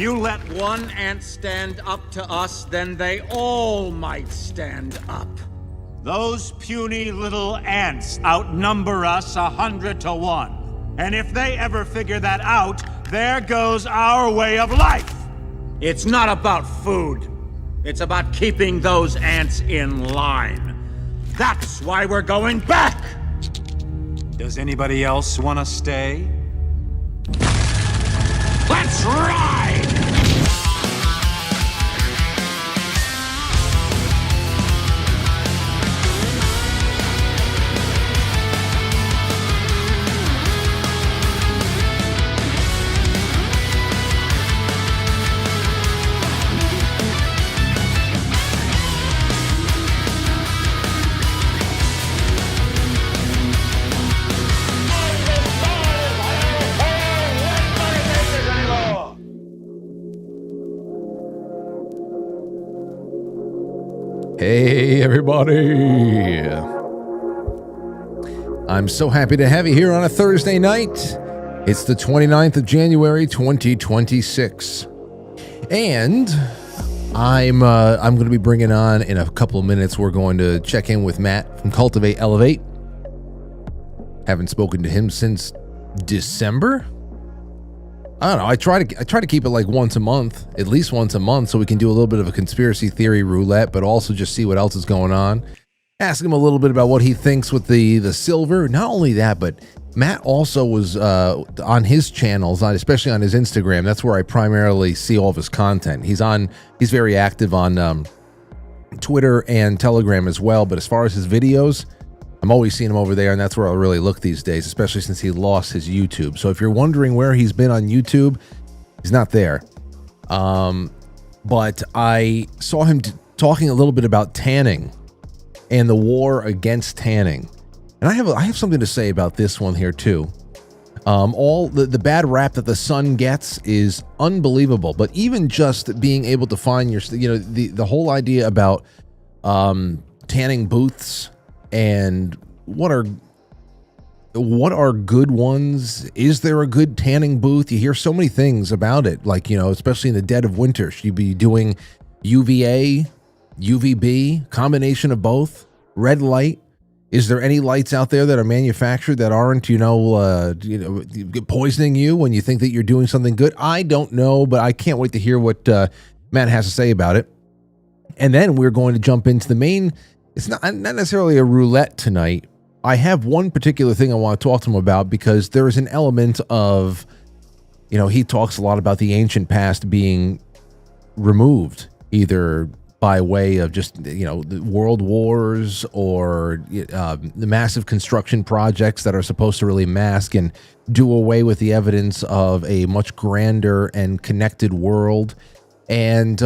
you let one ant stand up to us, then they all might stand up. Those puny little ants outnumber us 100 to 1. And if they ever figure that out, there goes our way of life. It's not about food. It's about keeping those ants in line. That's why we're going back. Does anybody else want to stay? Let's ride! Hey, everybody. I'm so happy to have you here on a Thursday night. It's the 29th of January, 2026. And I'm going to be bringing on, in a couple of minutes, we're going to check in with Matt from Cultivate Elevate. Haven't spoken to him since December. I don't know. I try to keep it like once a month, at least once a month, so we can do a little bit of a conspiracy theory roulette, but also just see what else is going on. Ask him a little bit about what he thinks with the silver. Not only that, but Matt also was on his channels, especially on his Instagram. That's where I primarily see all of his content. He's very active on Twitter and Telegram as well. But as far as his videos, I'm always seeing him over there, and that's where I'll really look these days, especially since he lost his YouTube. So if you're wondering where he's been on YouTube, he's not there. But I saw him talking a little bit about tanning and the war against tanning. And I have something to say about this one here too. All the bad rap that the sun gets is unbelievable, but even just being able to find the whole idea about tanning booths and what are good ones? Is there a good tanning booth? You hear so many things about it, like, especially in the dead of winter. Should you be doing UVA, UVB, combination of both? Red light? Is there any lights out there that are manufactured that aren't, poisoning you when you think that you're doing something good? I don't know, but I can't wait to hear what Matt has to say about it. And then we're going to jump into the main. It's not necessarily a roulette tonight. I have one particular thing I want to talk to him about because there is an element of, he talks a lot about the ancient past being removed, either by way of just, the world wars or the massive construction projects that are supposed to really mask and do away with the evidence of a much grander and connected world. And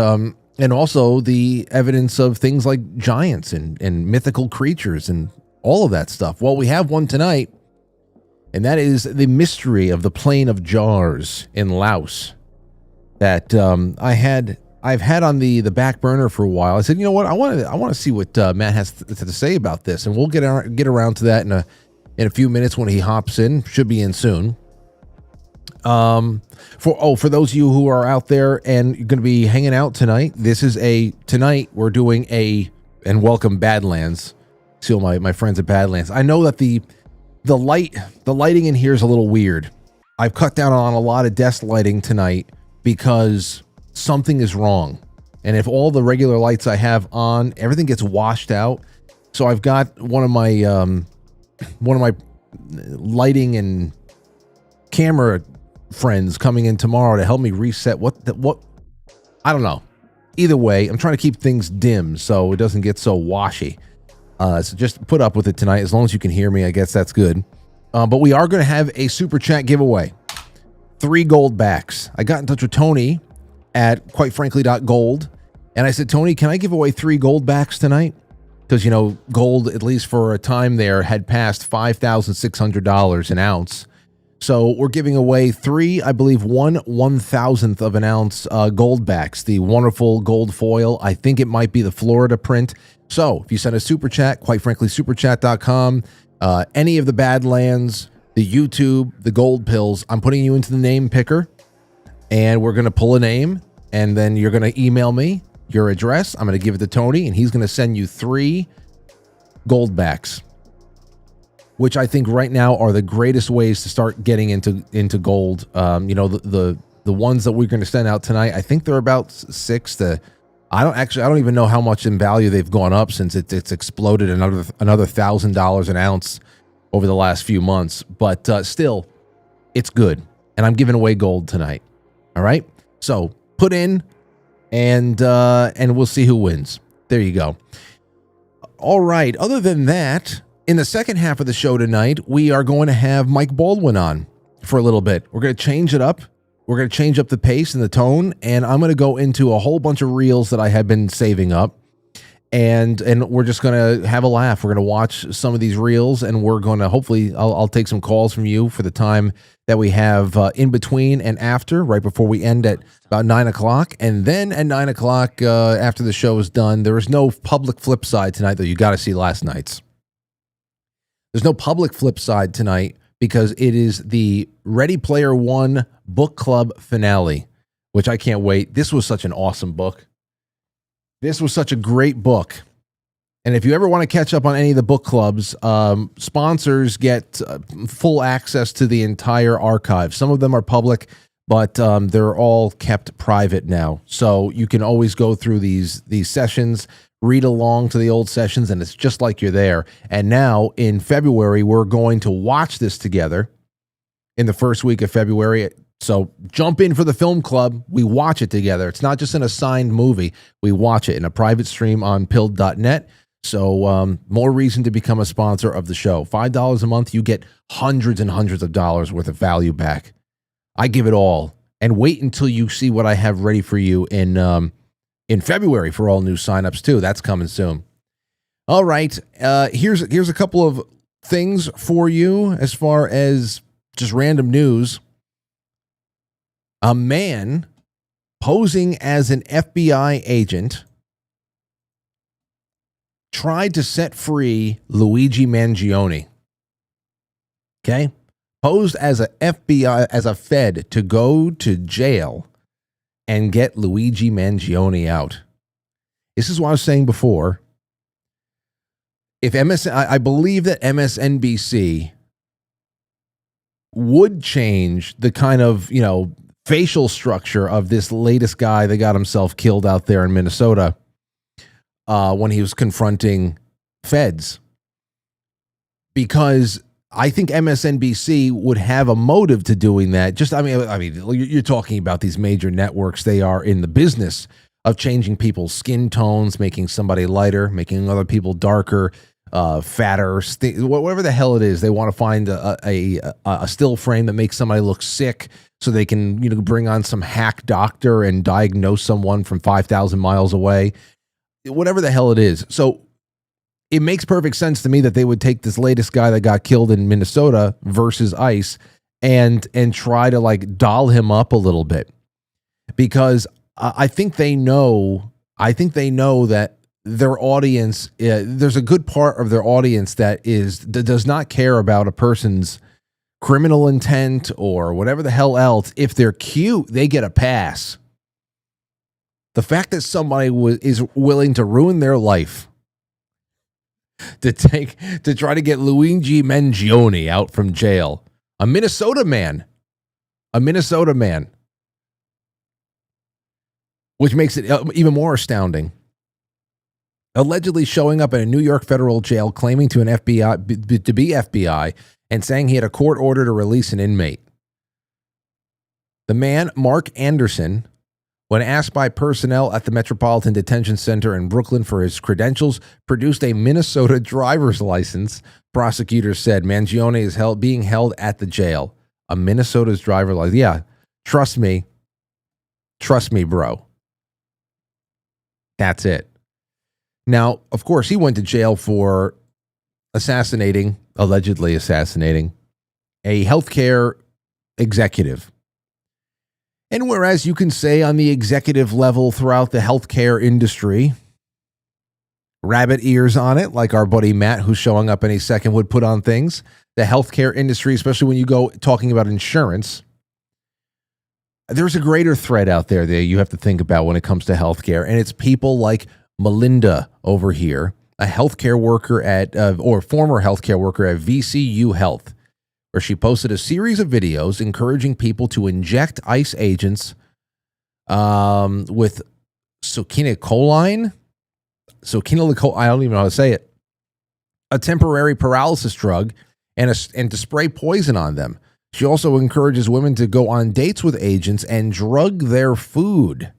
also the evidence of things like giants and mythical creatures and all of that stuff. Well, we have one tonight, and that is the mystery of the Plain of Jars in Laos that I've had on the back burner for a while. I said, you know what, I want to see what Matt has to say about this, and we'll get around to that in a few minutes when he hops in. Should be in soon. For those of you who are out there and you're going to be hanging out tonight, tonight we're doing and welcome Badlands. See all my friends at Badlands. I know that the lighting in here is a little weird. I've cut down on a lot of desk lighting tonight because something is wrong. And if all the regular lights I have on, everything gets washed out. So I've got one of my lighting and camera friends coming in tomorrow to help me reset what I don't know. Either way, I'm trying to keep things dim so it doesn't get so washy. So just put up with it tonight. As long as you can hear me, I guess that's good. But we are going to have a super chat giveaway. 3 gold backs. I got in touch with Tony at quitefrankly.gold, and I said, Tony, can I give away 3 gold backs tonight? Because, gold, at least for a time there, had passed $5,600 an ounce. So we're giving away 3, I believe 1/1000th of an ounce gold backs, the wonderful gold foil. I think it might be the Florida print. So if you send a super chat, quite frankly, superchat.com, any of the Badlands, the YouTube, the gold pills, I'm putting you into the name picker. and we're going to pull a name, and then you're going to email me your address. I'm going to give it to Tony, and he's going to send you 3 gold backs, which I think right now are the greatest ways to start getting into gold. The ones that we're going to send out tonight, I think they're about 6 to. I don't even know how much in value they've gone up since it's exploded another $1,000 an ounce over the last few months. But still, it's good, and I'm giving away gold tonight. All right, so put in, and we'll see who wins. There you go. All right. Other than that, in the second half of the show tonight, we are going to have Mike Baldwin on for a little bit. We're going to change it up. We're going to change up the pace and the tone, and I'm going to go into a whole bunch of reels that I have been saving up, and we're just going to have a laugh. We're going to watch some of these reels, and we're going to hopefully I'll take some calls from you for the time that we have in between and after, right before we end at about 9 o'clock. And then at 9 o'clock, after the show is done, there is no public flip side tonight, though. You got to see last night's. There's no public flip side tonight because it is the Ready Player One book club finale, which I can't wait. This was such an awesome book. This was such a great book. And if you ever want to catch up on any of the book clubs, sponsors get full access to the entire archive. Some of them are public, but they're all kept private now. So you can always go through these sessions, read along to the old sessions, and it's just like you're there. And now in February, we're going to watch this together in the first week of February. So jump in for the film club. We watch it together. It's not just an assigned movie. We watch it in a private stream on pilled.net. So more reason to become a sponsor of the show. $5 a month, you get hundreds and hundreds of dollars worth of value back. I give it all. And wait until you see what I have ready for you in February for all new signups too. That's coming soon. All right. Here's a couple of things for you as far as just random news. A man posing as an FBI agent tried to set free Luigi Mangione. Okay? Posed as a FBI, as a Fed to go to jail and get Luigi Mangione out. This is what I was saying before. If I believe that MSNBC would change the kind of, facial structure of this latest guy that got himself killed out there in Minnesota when he was confronting feds. Because I think MSNBC would have a motive to doing that. You're talking about these major networks. They are in the business of changing people's skin tones, making somebody lighter, making other people darker, fatter, whatever the hell it is. They want to find a still frame that makes somebody look sick so they can, bring on some hack doctor and diagnose someone from 5,000 miles away. Whatever the hell it is. So it makes perfect sense to me that they would take this latest guy that got killed in Minnesota versus ICE and try to doll him up a little bit, because I think they know that their audience, there's a good part of their audience that does not care about a person's criminal intent or whatever the hell else. If they're cute, they get a pass. The fact that somebody is willing to ruin their life to try to get Luigi Mangione out from jail, a Minnesota man, which makes it even more astounding. Allegedly showing up at a New York federal jail, claiming to be FBI, and saying he had a court order to release an inmate. The man, Mark Anderson, when asked by personnel at the Metropolitan Detention Center in Brooklyn for his credentials, produced a Minnesota driver's license. Prosecutors said Mangione is being held at the jail. A Minnesota's driver's license. Yeah, trust me, bro. That's it. Now, of course, he went to jail for allegedly assassinating a healthcare executive. And whereas you can say on the executive level throughout the healthcare industry, rabbit ears on it, like our buddy Matt, who's showing up any second, would put on things, the healthcare industry, especially when you go talking about insurance, there's a greater threat out there that you have to think about when it comes to healthcare, and it's people like Melinda over here, a healthcare worker or former healthcare worker at VCU Health, where she posted a series of videos encouraging people to inject ICE agents with succinylcholine. I don't even know how to say it. A temporary paralysis drug, and to spray poison on them. She also encourages women to go on dates with agents and drug their food.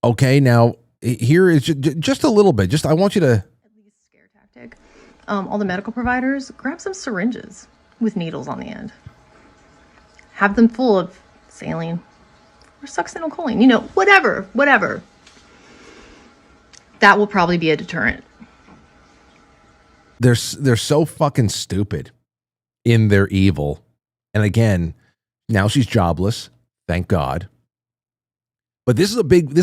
Okay, now here is just a little bit. I want you to... At least scare tactic. All the medical providers, grab some syringes with needles on the end. Have them full of saline or succinylcholine, whatever. That will probably be a deterrent. They're so fucking stupid in their evil. And again, now she's jobless, thank God. But this is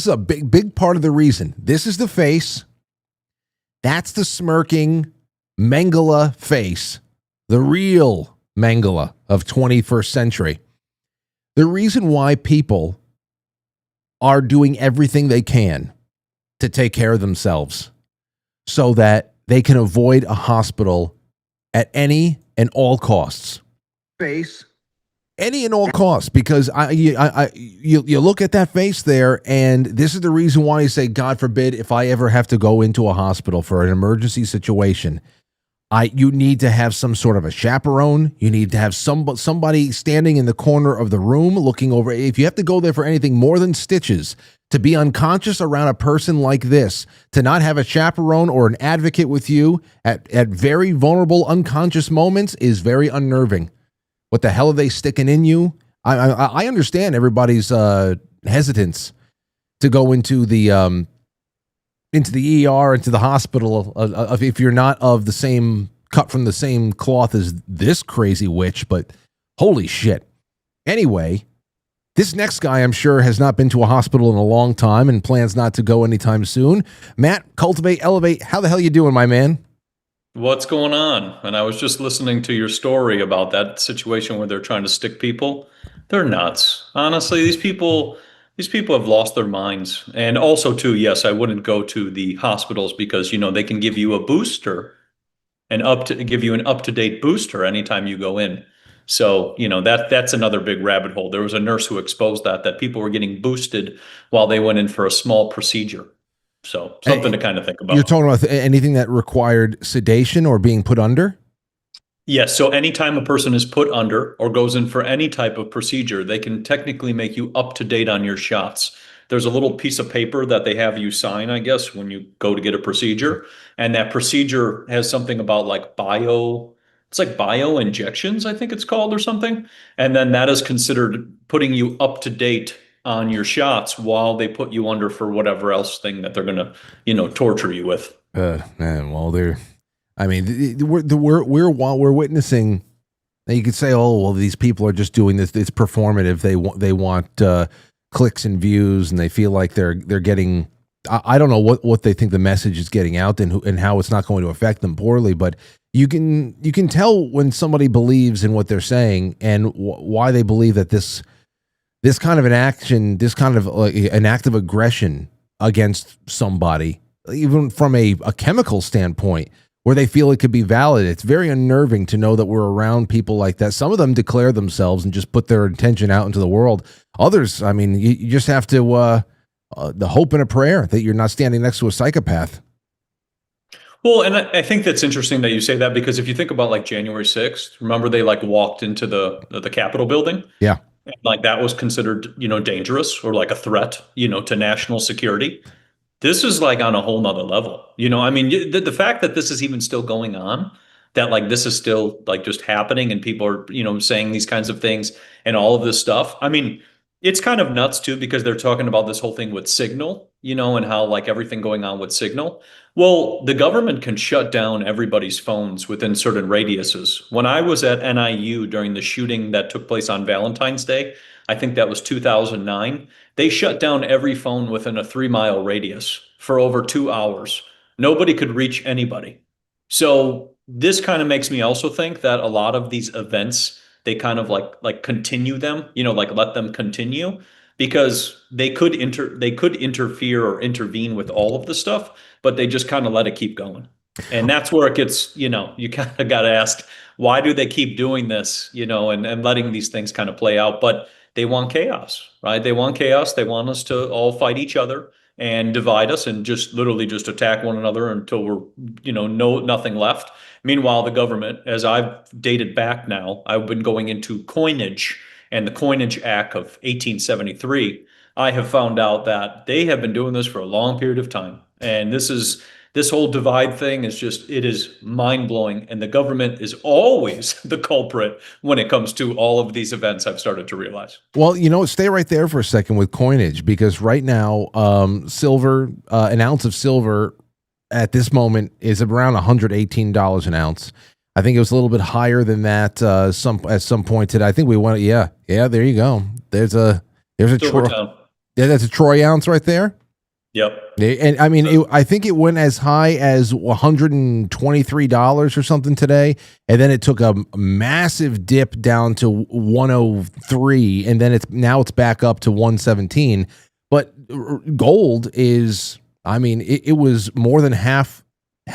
a big part of the reason. This is the face. That's the smirking Mengele face, the real Mengele of 21st century. The reason why people are doing everything they can to take care of themselves so that they can avoid a hospital at any and all costs. Face. Any and all costs, because you look at that face there, and this is the reason why you say, God forbid, if I ever have to go into a hospital for an emergency situation, you need to have some sort of a chaperone. You need to have somebody standing in the corner of the room looking over. If you have to go there for anything more than stitches, to be unconscious around a person like this, to not have a chaperone or an advocate with you at very vulnerable, unconscious moments is very unnerving. What the hell are they sticking in you? I understand everybody's hesitance to go into the ER, into the hospital, if you're not of the same cut from the same cloth as this crazy witch. But holy shit! Anyway, this next guy, I'm sure, has not been to a hospital in a long time and plans not to go anytime soon. Matt, Cultivate Elevate. How the hell you doing, my man? What's going on? And I was just listening to your story about that situation where they're trying to stick people. They're nuts. Honestly, these people have lost their minds. And also too, yes, I wouldn't go to the hospitals because, they can give you a booster and give you an up-to-date booster anytime you go in. So, that's another big rabbit hole. There was a nurse who exposed that people were getting boosted while they went in for a small procedure. So something to kind of think about. You're talking about anything that required sedation or being put under? Yes. So anytime a person is put under or goes in for any type of procedure, they can technically make you up to date on your shots. There's a little piece of paper that they have you sign, I guess, when you go to get a procedure. And that procedure has something about it's like bio injections, I think it's called, or something. And then that is considered putting you up to date on your shots while they put you under for whatever else thing that they're going to, torture you with. We're witnessing. Now you could say, oh, well, these people are just doing this. It's performative. They want clicks and views, and they feel like they're getting. I don't know what they think the message is getting out and how it's not going to affect them poorly, but you can tell when somebody believes in what they're saying and why they believe that this kind of an action, this kind of an act of aggression against somebody, even from a chemical standpoint, where they feel it could be valid. It's very unnerving to know that we're around people like that. Some of them declare themselves and just put their intention out into the world. Others, you just have to the hope and a prayer that you're not standing next to a psychopath. Well, and I think that's interesting that you say that, because if you think about January 6th, remember they walked into the Capitol building? Yeah. That was considered, dangerous or a threat, to national security. This is on a whole nother level. The fact that this is even still going on, that this is still just happening and people are, saying these kinds of things and all of this stuff. It's kind of nuts too, because they're talking about this whole thing with Signal, and how everything going on with Signal. Well, the government can shut down everybody's phones within certain radiuses. When I was at NIU during the shooting that took place on Valentine's Day, I think that was 2009, they shut down every phone within a 3-mile radius for over 2 hours. Nobody could reach anybody. So this kind of makes me also think that a lot of these events, they kind of like continue them, like let them continue, because they could interfere or intervene with all of the stuff, but they just kind of let it keep going. And that's where it gets, you kind of got to ask, why do they keep doing this, and letting these things kind of play out? But they want chaos, right? They want chaos. They want us to all fight each other and divide us and just literally just attack one another until we're, nothing left. Meanwhile, the government, as I've dated back now, I've been going into coinage and the Coinage Act of 1873. I have found out that they have been doing this for a long period of time. And this whole divide thing it is mind blowing. And the government is always the culprit when it comes to all of these events, I've started to realize. Well, stay right there for a second with coinage, because right now, silver, an ounce of silver at this moment is around $118 an ounce. I think it was a little bit higher than that at some point today. I think we went, yeah, there you go. There's a that's a troy ounce right there. Yep. And I mean, I think it went as high as $123 or something today, and then it took a massive dip down to 103, and then it's back up to 117. But gold is, I mean, it was more than half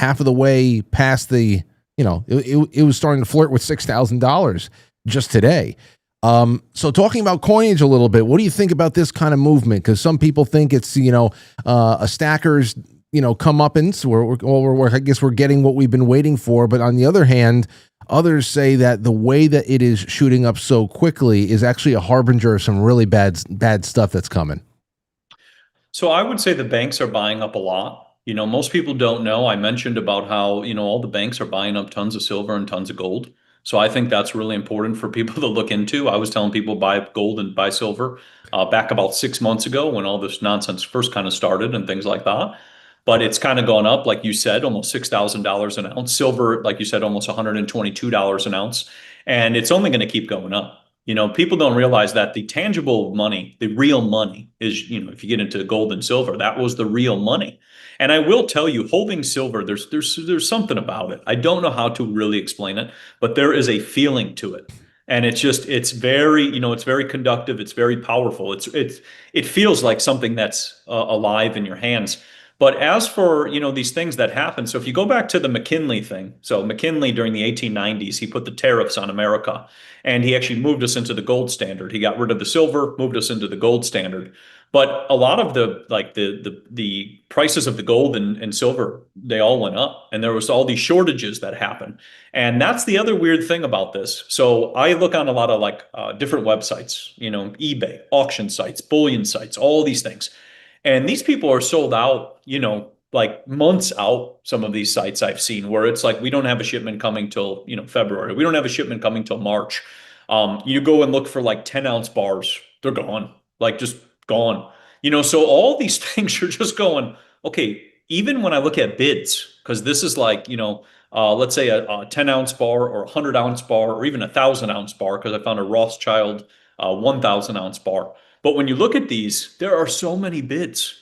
of the way past the, it was starting to flirt with $6,000 just today. So talking about coinage a little bit, what do you think about this kind of movement? Because some people think it's, a stacker's, comeuppance. I guess we're getting what we've been waiting for. But on the other hand, others say that the way that it is shooting up so quickly is actually a harbinger of some really bad stuff that's coming. So I would say the banks are buying up a lot. Most people don't know. I mentioned about how, all the banks are buying up tons of silver and tons of gold. So I think that's really important for people to look into. I was telling people buy gold and buy silver back about 6 months ago when all this nonsense first kind of started and things like that. But it's kind of gone up, like you said, almost $6,000 an ounce. Silver, like you said, almost $122 an ounce. And it's only going to keep going up. People don't realize that the tangible money, the real money is, if you get into gold and silver, that was the real money. And I will tell you, holding silver, there's something about it. I don't know how to really explain it, but there is a feeling to it. And it's very, it's very conductive. It's very powerful. It feels like something that's alive in your hands. But as for, these things that happen, so if you go back to the McKinley thing, so McKinley during the 1890s, he put the tariffs on America, and he actually moved us into the gold standard. He got rid of the silver, moved us into the gold standard. But a lot of the prices of the gold and silver, they all went up, and there was all these shortages that happened. And that's the other weird thing about this. So I look on a lot of different websites, eBay, auction sites, bullion sites, all these things. And these people are sold out, like months out. Some of these sites I've seen where it's like, we don't have a shipment coming till, February. We don't have a shipment coming till March. You go and look for like 10-ounce bars. They're gone, like just gone. So all these things are just going, okay, even when I look at bids, because this is like, let's say a 10-ounce bar or a 100-ounce bar or even a 1,000-ounce bar, because I found a Rothschild 1,000-ounce bar. But when you look at these, there are so many bids.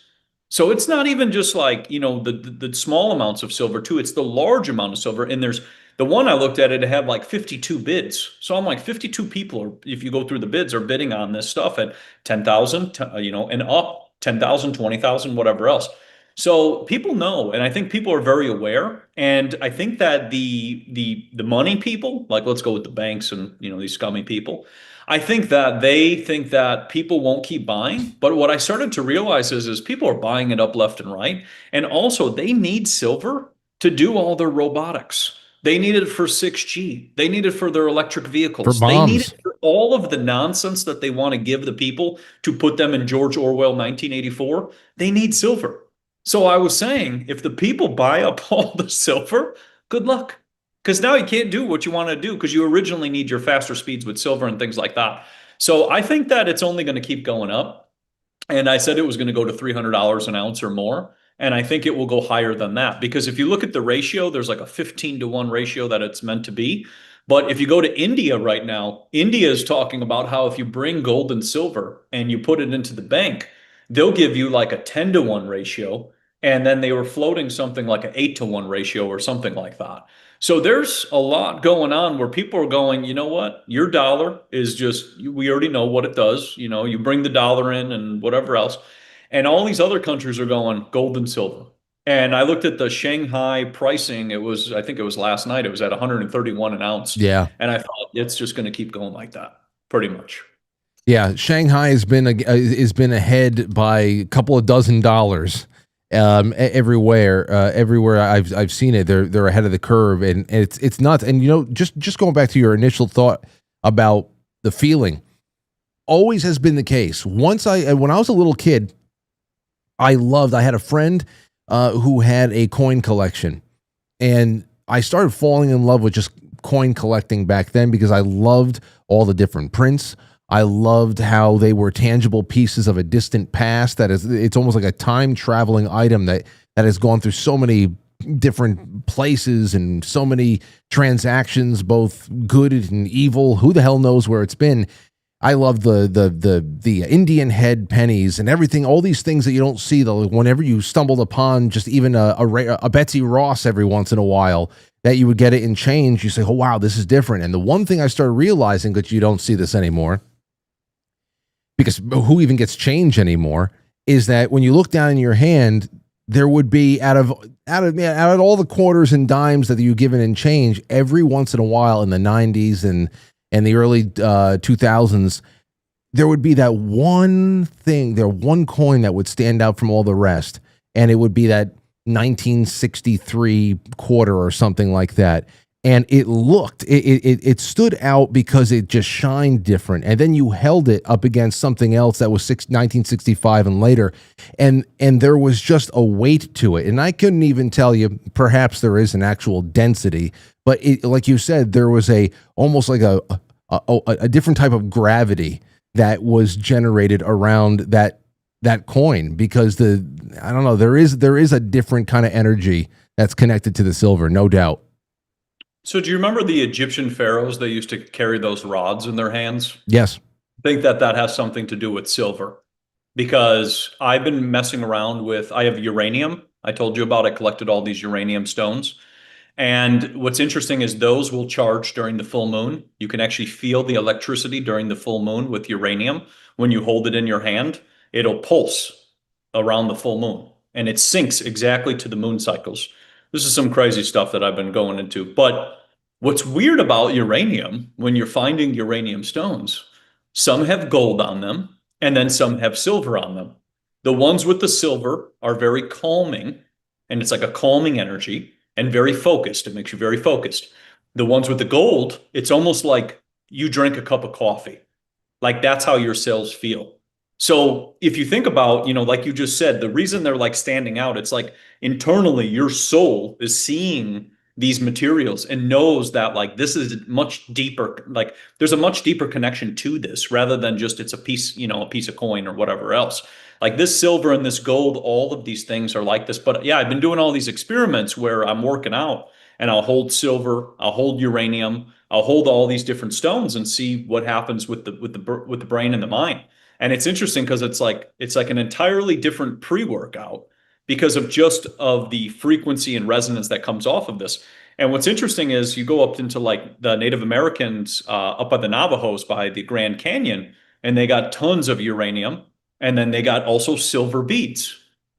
So it's not even just like, the small amounts of silver too. It's the large amount of silver. And there's the one I looked at, it had like 52 bids. So I'm like 52 people, if you go through the bids, are bidding on this stuff at 10,000, and up 10,000, 20,000, whatever else. So people know, and I think people are very aware. And I think that the money people, like let's go with the banks and, these scummy people, I think that they think that people won't keep buying. But what I started to realize is people are buying it up left and right. And also they need silver to do all their robotics. They need it for 6G. They need it for their electric vehicles. For bombs. They need it for all of the nonsense that they want to give the people to put them in George Orwell 1984. They need silver. So I was saying, if the people buy up all the silver, good luck. Because now you can't do what you want to do because you originally need your faster speeds with silver and things like that. So I think that it's only going to keep going up. And I said it was going to go to $300 an ounce or more. And I think it will go higher than that. Because if you look at the ratio, there's like a 15-to-1 ratio that it's meant to be. But if you go to India right now, India is talking about how if you bring gold and silver and you put it into the bank, they'll give you like a 10-to-1 ratio. And then they were floating something like an 8-to-1 ratio or something like that. So there's a lot going on where people are going, you know what? Your dollar is just, we already know what it does. You know, you bring the dollar in and whatever else. And all these other countries are going gold and silver. And I looked at the Shanghai pricing. I think it was last night, it was at 131 an ounce. Yeah. And I thought it's just going to keep going like that, pretty much. Yeah, Shanghai has been ahead by a couple of dozen dollars everywhere. Everywhere I've seen it, they're ahead of the curve, and it's nuts. And just going back to your initial thought about the feeling, always has been the case. When I was a little kid, I had a friend who had a coin collection, and I started falling in love with just coin collecting back then because I loved all the different prints. I loved how they were tangible pieces of a distant past. It's almost like a time traveling item that has gone through so many different places and so many transactions, both good and evil. Who the hell knows where it's been? I love the Indian head pennies and everything. All these things that you don't see though. Whenever you stumbled upon just even a Betsy Ross every once in a while, that you would get it in change, you say, "Oh wow, this is different." And the one thing I started realizing, that you don't see this anymore, because who even gets change anymore, is that when you look down in your hand, there would be out of all the quarters and dimes that you given in change, every once in a while in the 90s and the early 2000s, there would be that one coin that would stand out from all the rest, and it would be that 1963 quarter or something like that. And it stood out because it just shined different. And then you held it up against something else that was 1965 and later. And there was just a weight to it. And I couldn't even tell you, perhaps there is an actual density, but like you said, there was almost like a different type of gravity that was generated around that coin, because I don't know, there is a different kind of energy that's connected to the silver, no doubt. So do you remember the Egyptian pharaohs? They used to carry those rods in their hands. Yes. I think that has something to do with silver, because I've been messing around I have uranium. I told you about, I collected all these uranium stones. And what's interesting is those will charge during the full moon. You can actually feel the electricity during the full moon with uranium. When you hold it in your hand, it'll pulse around the full moon, and it syncs exactly to the moon cycles. This is some crazy stuff that I've been going into. But what's weird about uranium, when you're finding uranium stones, some have gold on them, and then some have silver on them. The ones with the silver are very calming, and it's like a calming energy, and very focused. It makes you very focused. The ones with the gold, it's almost like you drink a cup of coffee. Like that's how your cells feel. So if you think about, like you just said, the reason they're like standing out, it's like internally your soul is seeing these materials and knows that like this is much deeper, like there's a much deeper connection to this rather than just it's a piece, a piece of coin or whatever else. Like this silver and this gold, all of these things are like this. But yeah, I've been doing all these experiments where I'm working out and I'll hold silver, I'll hold uranium, I'll hold all these different stones and see what happens with the brain and the mind. And it's interesting because it's like an entirely different pre-workout because of the frequency and resonance that comes off of this. And what's interesting is you go up into like the Native Americans up by the Navajos by the Grand Canyon, and they got tons of uranium, and then they got also silver beads.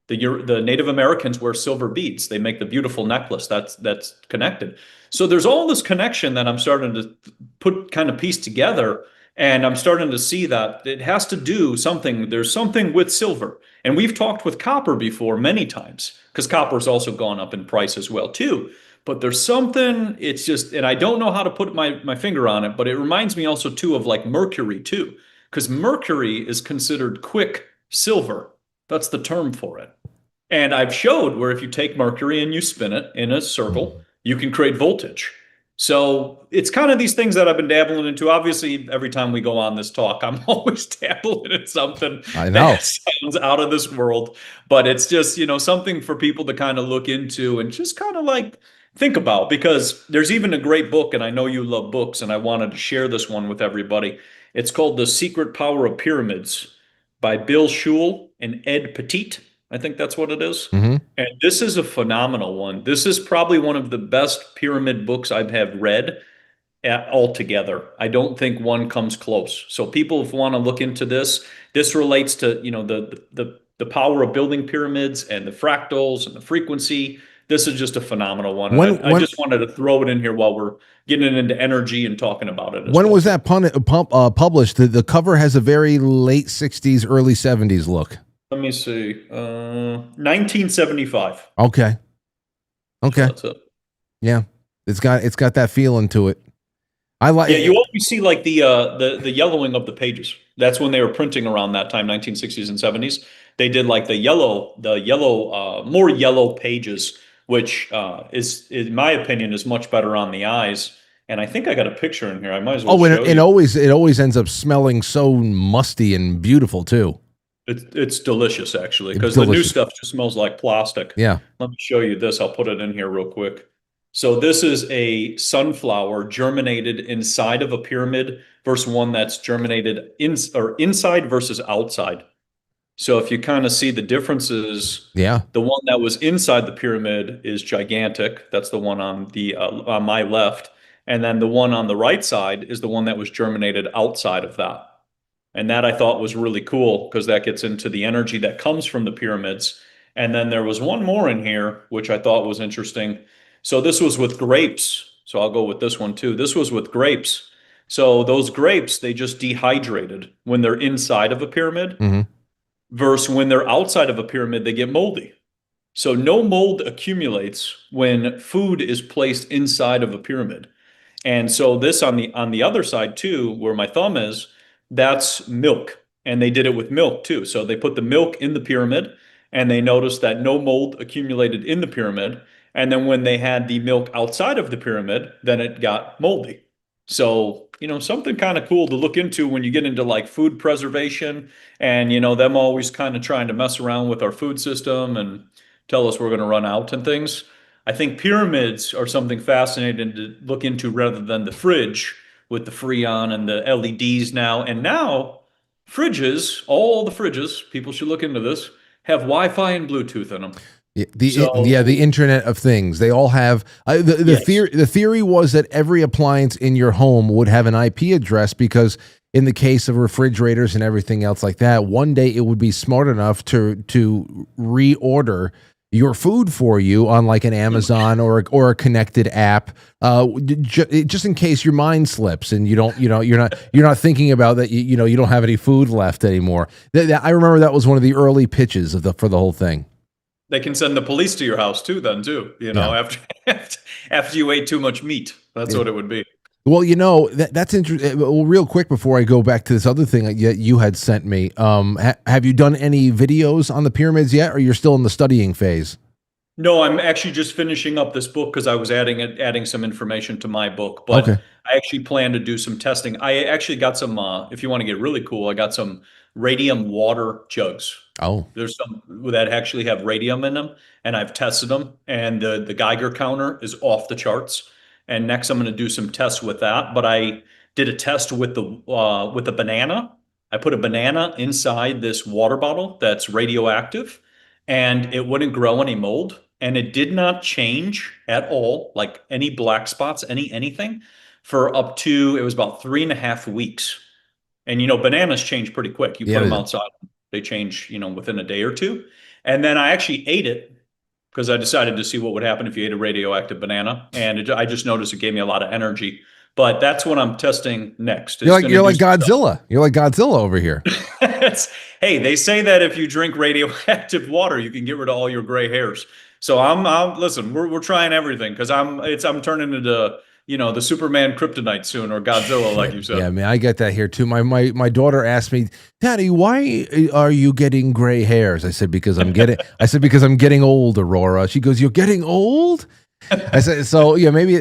The Native Americans wear silver beads. They make the beautiful necklace that's connected. So there's all this connection that I'm starting to piece together. And I'm starting to see that it has to do something. There's something with silver. And we've talked with copper before many times, because copper's also gone up in price as well too. But there's something, it's just, and I don't know how to put my finger on it, but it reminds me also too of like mercury too, because mercury is considered quick silver. That's the term for it. And I've showed where if you take mercury and you spin it in a circle, you can create voltage. So it's kind of these things that I've been dabbling into. Obviously, every time we go on this talk, I'm always dabbling in something that sounds out of this world. But it's just, something for people to kind of look into and just kind of like think about, because there's even a great book, and I know you love books, and I wanted to share this one with everybody. It's called The Secret Power of Pyramids by Bill Schul and Ed Petit. I think that's what it is. Mm-hmm. And this is a phenomenal one. This is probably one of the best pyramid books I've have read altogether. I don't think one comes close. So people, if want to look into this, this relates to, the power of building pyramids and the fractals and the frequency. This is just a phenomenal one. And I just wanted to throw it in here while we're getting into energy and talking about it. When was that published? The cover has a very late 60s, early 70s look. Let me see. 1975. Okay. So that's it. Yeah. It's got that feeling to it. I like. Yeah, you always see like the yellowing of the pages. That's when they were printing around that time, 1960s and 70s. They did like the yellow, more yellow pages, which is, in my opinion, is much better on the eyes. And I think I got a picture in here. I might as well. And it always ends up smelling so musty and beautiful too. It's delicious, actually, because the new stuff just smells like plastic. Yeah. Let me show you this. I'll put it in here real quick. So this is a sunflower germinated inside of a pyramid versus one that's germinated inside versus outside. So if you kind of see the differences, the one that was inside the pyramid is gigantic. That's the one on my left. And then the one on the right side is the one that was germinated outside of that. And that I thought was really cool because that gets into the energy that comes from the pyramids. And then there was one more in here, which I thought was interesting. So this was with grapes. So I'll go with this one too. This was with grapes. So those grapes, they just dehydrated when they're inside of a pyramid versus when they're outside of a pyramid, they get moldy. So no mold accumulates when food is placed inside of a pyramid. And so this on the other side too, where my thumb is, that's milk. And they did it with milk too. So they put the milk in the pyramid and they noticed that no mold accumulated in the pyramid. And then when they had the milk outside of the pyramid, then it got moldy. So, something kind of cool to look into when you get into like food preservation and, them always kind of trying to mess around with our food system and tell us we're going to run out and things. I think pyramids are something fascinating to look into rather than the fridge with the Freon and the LEDs now. And now fridges, all the fridges, people should look into this, have Wi-Fi and Bluetooth in them. The Internet of Things. They all have the theory was that every appliance in your home would have an IP address because in the case of refrigerators and everything else like that, one day it would be smart enough to reorder your food for you on like an Amazon or a connected app, just in case your mind slips and you're not thinking about that. You don't have any food left anymore. I remember that was one of the early pitches for the whole thing. They can send the police to your house too, after you ate too much meat. That's what it would be. Well, that's interesting. Well, real quick before I go back to this other thing that you had sent me, have you done any videos on the pyramids yet, or you're still in the studying phase? No, I'm actually just finishing up this book because I was adding some information to my book. But okay. I actually plan to do some testing. I actually got some, if you want to get really cool, I got some radium water jugs. Oh. There's some that actually have radium in them, and I've tested them, and the Geiger counter is off the charts. And next I'm going to do some tests with that. But I did a test with the banana. I put a banana inside this water bottle that's radioactive, and it wouldn't grow any mold. And it did not change at all, like any black spots, anything, for up to, it was about 3.5 weeks. And, bananas change pretty quick. You put them outside, they change, within a day or two. And then I actually ate it because I decided to see what would happen if you ate a radioactive banana. And I just noticed it gave me a lot of energy. But that's what I'm testing next. You're like Godzilla. You're like Godzilla over here. Hey, they say that if you drink radioactive water, you can get rid of all your gray hairs. So listen, we're trying everything because I'm turning into, the Superman kryptonite soon, or Godzilla, like you said. Yeah, man, I get that here too. My daughter asked me, Daddy, why are you getting gray hairs? I said, because I'm getting old, Aurora. She goes, you're getting old? I said, so yeah, maybe,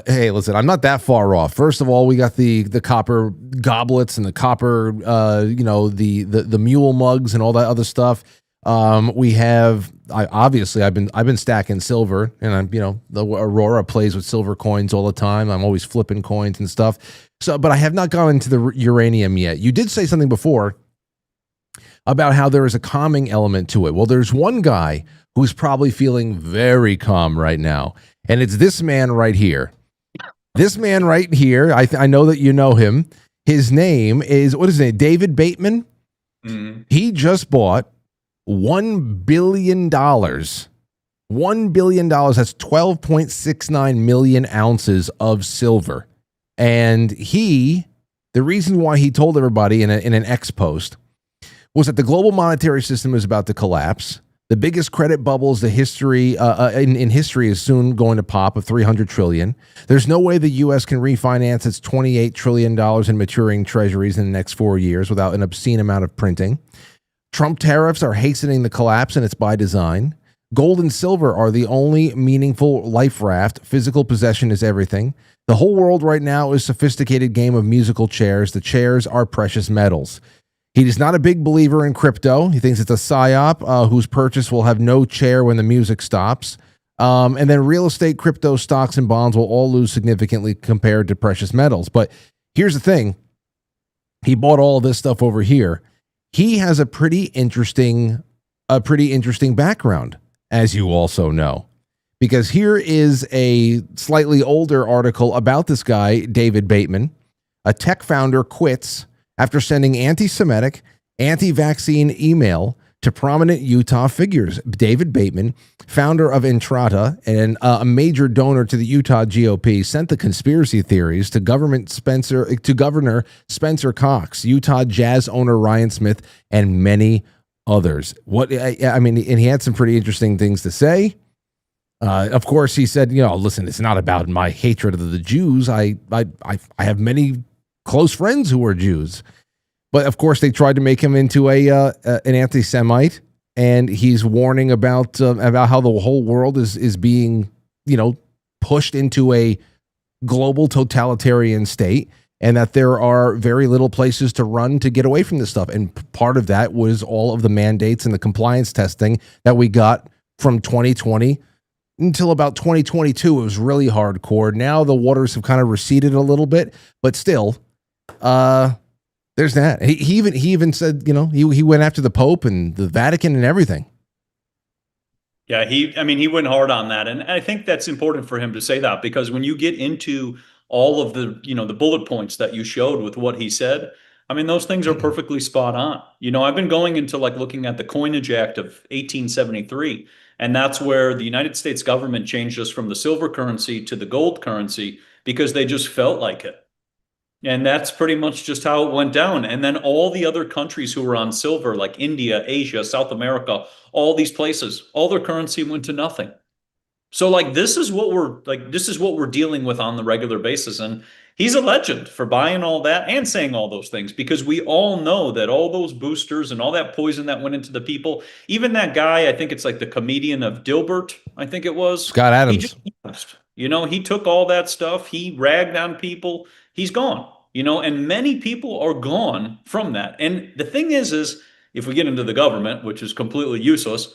hey, listen, I'm not that far off. First of all, we got the copper goblets and the copper, the mule mugs and all that other stuff. We have, I've been stacking silver, and the Aurora plays with silver coins all the time. I'm always flipping coins and stuff. So, but I have not gone into the uranium yet. You did say something before about how there is a calming element to it. Well, there's one guy who's probably feeling very calm right now, and it's this man right here. This man right here, I know that you know him. His name is, what is his name? David Bateman. Mm-hmm. He just bought $1 billion. $1 billion. That's 12.69 million ounces of silver. And the reason why he told everybody in an X post was that the global monetary system is about to collapse. The biggest credit bubbles in history is soon going to pop of 300 trillion. There's no way the U.S. can refinance its $28 trillion in maturing treasuries in the next 4 years without an obscene amount of printing. Trump tariffs are hastening the collapse, and it's by design. Gold and silver are the only meaningful life raft. Physical possession is everything. The whole world right now is a sophisticated game of musical chairs. The chairs are precious metals. He is not a big believer in crypto. He thinks it's a psyop whose purchase will have no chair when the music stops. And then real estate, crypto, stocks, and bonds will all lose significantly compared to precious metals. But here's the thing. He bought all this stuff over here. He has a pretty interesting background, as you also know. Because here is a slightly older article about this guy, David Bateman. A tech founder quits after sending anti-Semitic, anti-vaccine email to prominent Utah figures. David Bateman, founder of Entrata and a major donor to the Utah GOP, sent the conspiracy theories to Governor Spencer Cox, Utah Jazz owner Ryan Smith, and many others. And he had some pretty interesting things to say. Of course, he said, listen, it's not about my hatred of the Jews. I have many close friends who are Jews. But of course, they tried to make him into an anti-Semite, and he's warning about how the whole world is being, pushed into a global totalitarian state, and that there are very little places to run to get away from this stuff. And part of that was all of the mandates and the compliance testing that we got from 2020 until about 2022. It was really hardcore. Now the waters have kind of receded a little bit, but still, there's that. He even said, he went after the Pope and the Vatican and everything. Yeah, he went hard on that. And I think that's important for him to say that, because when you get into all of the, the bullet points that you showed with what he said, those things are perfectly spot on. I've been going into looking at the Coinage Act of 1873, and that's where the United States government changed us from the silver currency to the gold currency because they just felt like it. And that's pretty much just how it went down. And then all the other countries who were on silver, like India, Asia, South America, all these places, all their currency went to nothing. So this is what we're dealing with on the regular basis. And he's a legend for buying all that and saying all those things, because we all know that all those boosters and all that poison that went into the people, even that guy, I think it's the comedian of Dilbert, I think it was. Scott Adams. He took all that stuff. He ragged on people. He's gone, and many people are gone from that. And the thing is if we get into the government, which is completely useless,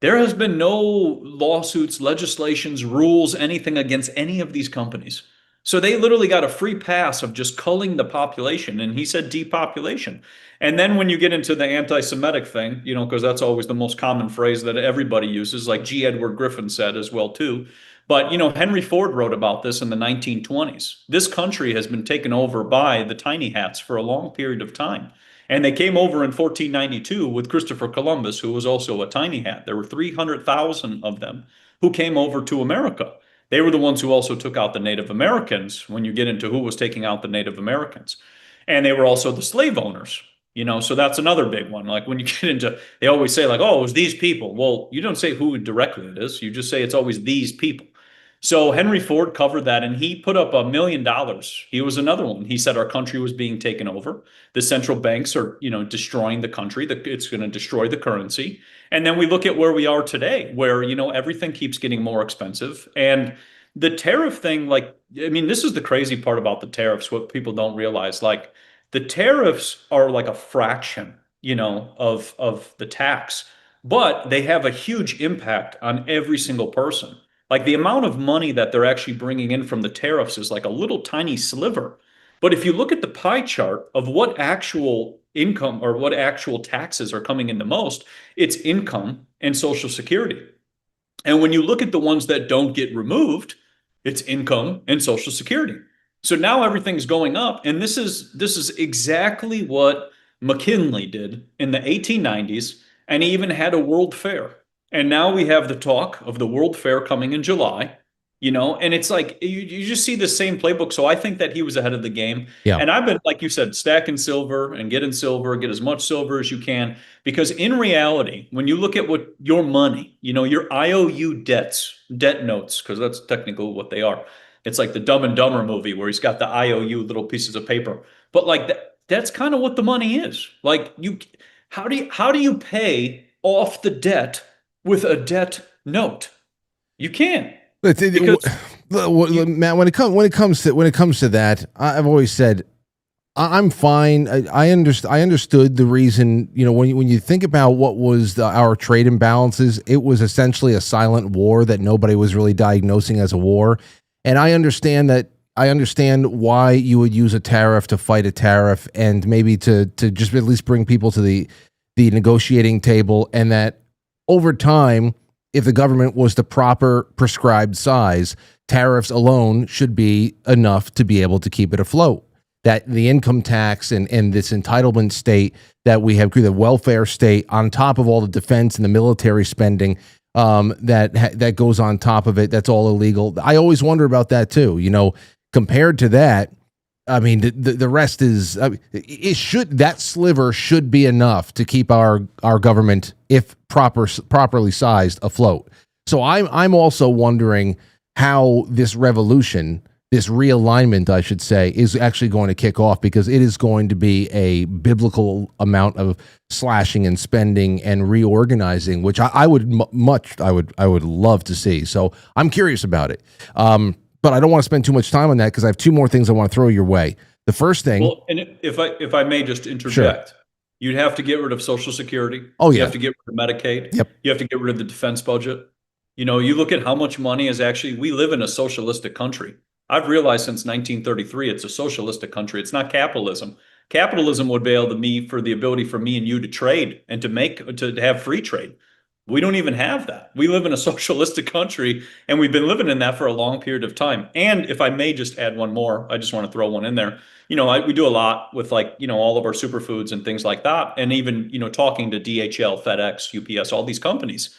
there has been no lawsuits, legislations, rules, anything against any of these companies. So they literally got a free pass of just culling the population. And he said depopulation. And then when you get into the anti-Semitic thing, because that's always the most common phrase that everybody uses, like G. Edward Griffin said as well, too. But, Henry Ford wrote about this in the 1920s. This country has been taken over by the tiny hats for a long period of time. And they came over in 1492 with Christopher Columbus, who was also a tiny hat. There were 300,000 of them who came over to America. They were the ones who also took out the Native Americans when you get into who was taking out the Native Americans. And they were also the slave owners. So that's another big one. When you get into, they always say it was these people. Well, you don't say who directly it is. You just say it's always these people. So Henry Ford covered that, and he put up $1 million. He was another one. He said our country was being taken over. The central banks are, destroying the country. It's going to destroy the currency. And then we look at where we are today, where, everything keeps getting more expensive. And the tariff thing, this is the crazy part about the tariffs, what people don't realize. The tariffs are a fraction, of the tax, but they have a huge impact on every single person. The amount of money that they're actually bringing in from the tariffs is a little tiny sliver. But if you look at the pie chart of what actual income or what actual taxes are coming in the most, it's income and Social Security. And when you look at the ones that don't get removed, it's income and Social Security. So now everything's going up. And this is exactly what McKinley did in the 1890s. And he even had a World Fair. And now we have the talk of the World Fair coming in July, and it's like you just see the same playbook. So I think that he was ahead of the game. Yeah. And I've been, like you said, stacking silver and getting silver, get as much silver as you can. Because in reality, when you look at what your money, your IOU debt notes, because that's technically what they are. It's like the Dumb and Dumber movie where he's got the IOU little pieces of paper. But like that's kind of what the money is. Like how do you pay off the debt with a debt note? You can't. Because Matt, when it comes to that, I've always said I'm fine. I understood the reason. When you think about what was our trade imbalances, it was essentially a silent war that nobody was really diagnosing as a war. And I understand that. I understand why you would use a tariff to fight a tariff, and maybe to just at least bring people to the negotiating table, and that over time, if the government was the proper prescribed size, tariffs alone should be enough to be able to keep it afloat. That the income tax and this entitlement state that we have, the welfare state, on top of all the defense and the military spending that goes on top of it, that's all illegal. I always wonder about that too. Compared to that, I mean, the rest is that sliver should be enough to keep our government, if properly sized, afloat. So I'm also wondering how this revolution, this realignment, I should say, is actually going to kick off, because it is going to be a biblical amount of slashing and spending and reorganizing, which I would love to see. So I'm curious about it. But I don't want to spend too much time on that, because I have two more things I want to throw your way. The first thing, well, and if I may just interject, sure. You'd have to get rid of Social Security. Oh, yeah. You have to get rid of Medicaid. Yep. You have to get rid of the defense budget. You look at how much money is actually, we live in a socialistic country. I've realized since 1933, it's a socialistic country. It's not capitalism. Capitalism would be able for the ability for me and you to trade and to have free trade. We don't even have that. We live in a socialistic country, and we've been living in that for a long period of time. And if I may just add one more, I just want to throw one in there. We do a lot with all of our superfoods and things like that. And even, talking to DHL, FedEx, UPS, all these companies,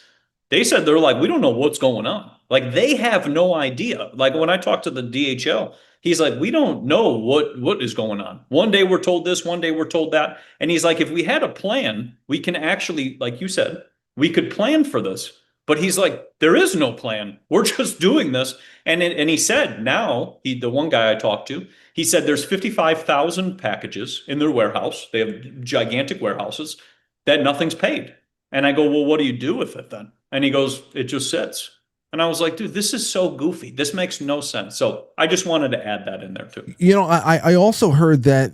they said they're like, we don't know what's going on. Like, they have no idea. Like, when I talked to the DHL, he's like, we don't know what is going on. One day we're told this, one day we're told that. And he's like, if we had a plan, we can actually, like you said, we could plan for this. But he's like, there is no plan. We're just doing this. And he said, now, the one guy I talked to, he said there's 55,000 packages in their warehouse. They have gigantic warehouses that nothing's paid. And I go, well, what do you do with it then? And he goes, it just sits. And I was like, dude, this is so goofy. This makes no sense. So I just wanted to add that in there too. I also heard that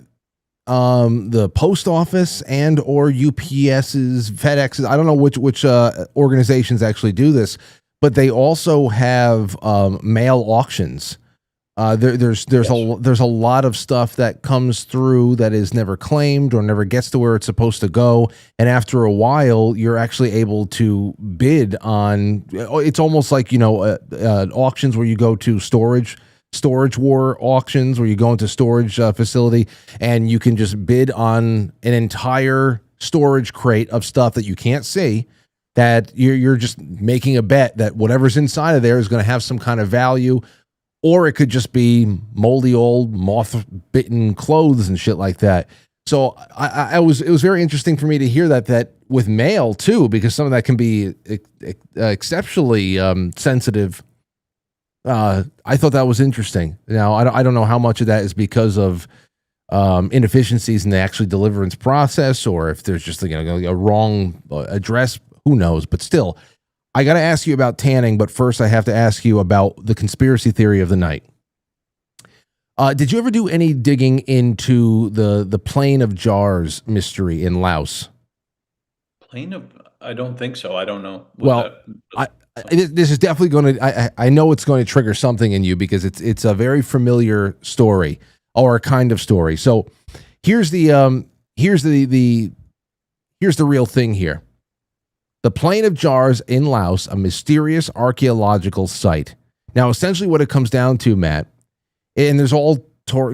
the post office and or UPS's, FedEx's, I don't know which organizations actually do this, but they also have mail auctions. There's yes. a lot of stuff that comes through that is never claimed or never gets to where it's supposed to go, and after a while, you're actually able to bid on. It's almost like auctions where you go to storage war auctions where you go into storage facility and you can just bid on an entire storage crate of stuff that you can't see, that you're just making a bet that whatever's inside of there is going to have some kind of value, or it could just be moldy old moth-bitten clothes and shit like that. So it was very interesting for me to hear that with mail too, because some of that can be exceptionally sensitive. I thought that was interesting. Now, I don't know how much of that is because of inefficiencies in the actual deliverance process, or if there's just a wrong address. Who knows? But still, I got to ask you about tanning. But first, I have to ask you about the conspiracy theory of the night. Did you ever do any digging into the Plane of Jars mystery in Laos? I don't think so. I don't know. This is definitely going to. I know it's going to trigger something in you because it's a very familiar story. or a kind of story. So here's the real thing here. The Plain of Jars in Laos, a mysterious archaeological site. Now, essentially what it comes down to, Matt, and there's all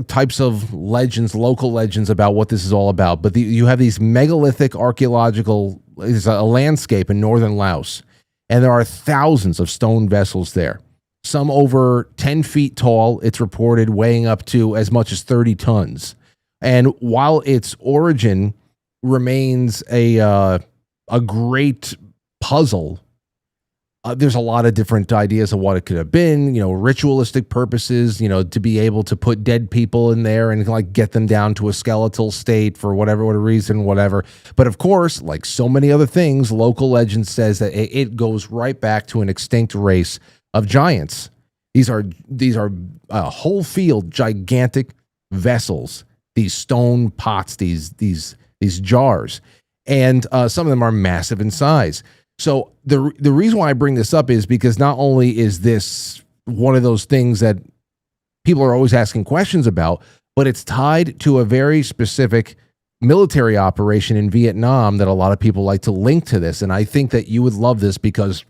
types of legends, local legends about what this is all about, but you have these megalithic archaeological, it's a landscape in northern Laos, and there are thousands of stone vessels there. Some over 10 feet tall, it's reported, weighing up to as much as 30 tons. And while its origin remains a great puzzle, there's a lot of different ideas of what it could have been, ritualistic purposes, to be able to put dead people in there and like get them down to a skeletal state for whatever reason. But of course, like so many other things, local legend says that it goes right back to an extinct race of giants. These are a whole field, gigantic vessels, these stone pots, these jars, and some of them are massive in size. So the reason why I bring this up is because not only is this one of those things that people are always asking questions about, but it's tied to a very specific military operation in Vietnam that a lot of people like to link to this. And I think that you would love this because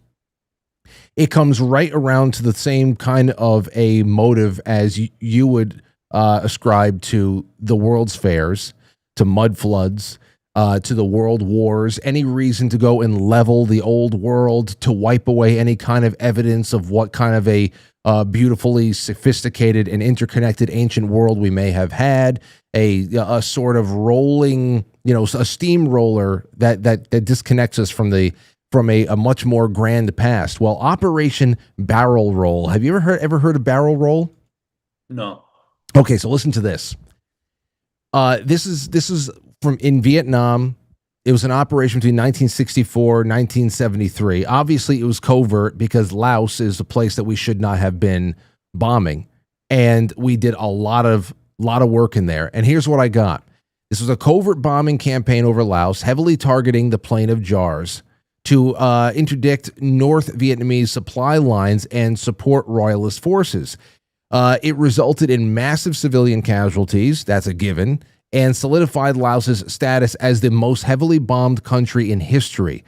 it comes right around to the same kind of a motive as you would ascribe to the World's Fairs, to mud floods, to the world wars, any reason to go and level the old world, to wipe away any kind of evidence of what kind of a beautifully sophisticated and interconnected ancient world we may have had, a sort of rolling, a steamroller that disconnects us from a much more grand past. Well, Operation Barrel Roll. Have you ever heard of Barrel Roll? No. Okay, so listen to this. This is from in Vietnam. It was an operation between 1964 1973. Obviously, it was covert because Laos is a place that we should not have been bombing, and we did a lot of work in there. And here's what I got: this was a covert bombing campaign over Laos, heavily targeting the Plain of Jars to interdict North Vietnamese supply lines and support royalist forces. It resulted in massive civilian casualties. That's a given. And solidified Laos's status as the most heavily bombed country in history.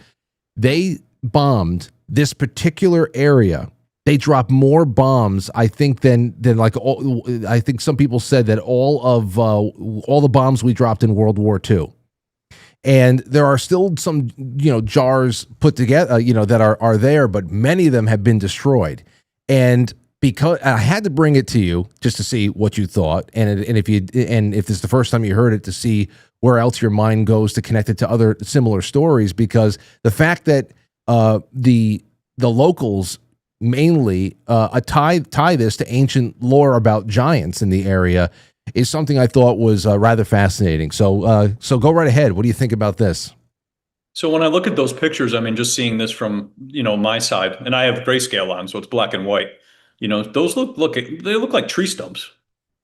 They bombed this particular area. They dropped more bombs, I think, than like all, I think some people said that all the bombs we dropped in World War II. And there are still some, jars put together, that are there, but many of them have been destroyed. And because I had to bring it to you just to see what you thought, and if this is the first time you heard it, to see where else your mind goes to connect it to other similar stories, because the fact that the locals mainly tie this to ancient lore about giants in the area is something I thought was rather fascinating. So go right ahead. What do you think about this? So when I look at those pictures, I mean, just seeing this from my side, and I have grayscale on, so it's black and white. Those look like tree stumps.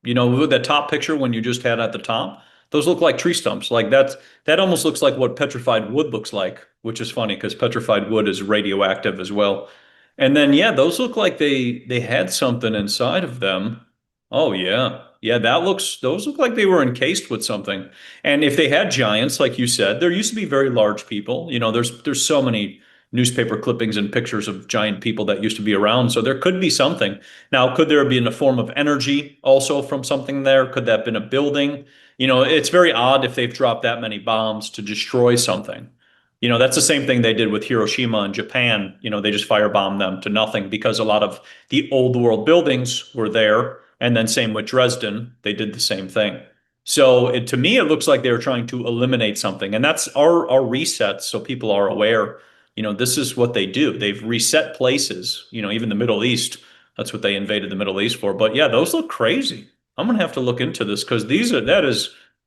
With that top picture when you just had at the top, those look like tree stumps. Like that almost looks like what petrified wood looks like, which is funny because petrified wood is radioactive as well. And then yeah, those look like they had something inside of them. Oh yeah. Yeah, those look like they were encased with something. And if they had giants, like you said, there used to be very large people. There's so many newspaper clippings and pictures of giant people that used to be around. So there could be something. Now, could there be in a form of energy also from something there? Could that have been a building? It's very odd if they've dropped that many bombs to destroy something. That's the same thing they did with Hiroshima and Japan. They just firebombed them to nothing because a lot of the old world buildings were there. And then same with Dresden, they did the same thing. So to me, it looks like they were trying to eliminate something. And that's our reset, so people are aware. This is what they do. They've reset places, even the Middle East. That's what they invaded the Middle East for. But yeah, those look crazy. I'm going to have to look into this because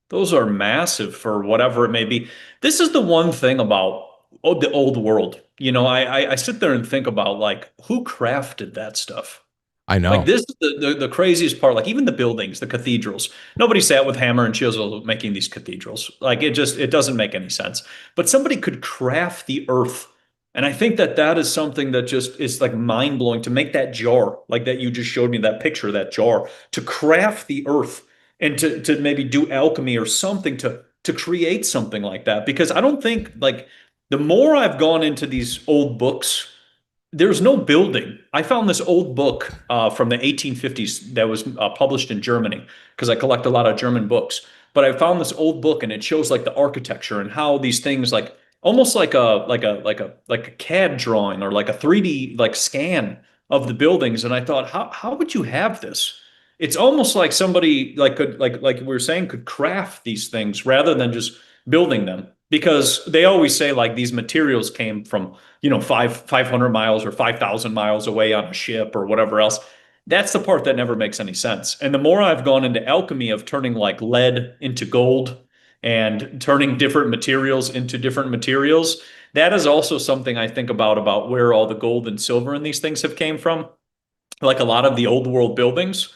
those are massive for whatever it may be. This is the one thing about the old world. I sit there and think about like who crafted that stuff. I know. Like this is the craziest part. Like even the buildings, the cathedrals. Nobody sat with hammer and chisel making these cathedrals. Like it doesn't make any sense. But somebody could craft the earth. And I think that is something that just is like mind blowing to make that jar, like that you just showed me that picture, that jar, to craft the earth and to maybe do alchemy or something to create something like that. Because I don't think, like, the more I've gone into these old books, there's no building. I found this old book from the 1850s that was published in Germany, because I collect a lot of German books. But I found this old book, and it shows like the architecture and how these things, like almost like a CAD drawing or like a 3D like scan of the buildings. And I thought, how would you have this? It's almost like somebody like could like we were saying could craft these things rather than just building them, because they always say like these materials came from, 500 miles or 5,000 miles away on a ship or whatever else. That's the part that never makes any sense. And the more I've gone into alchemy of turning like lead into gold and turning different materials into different materials, that is also something I think about where all the gold and silver and these things have came from. Like a lot of the old world buildings,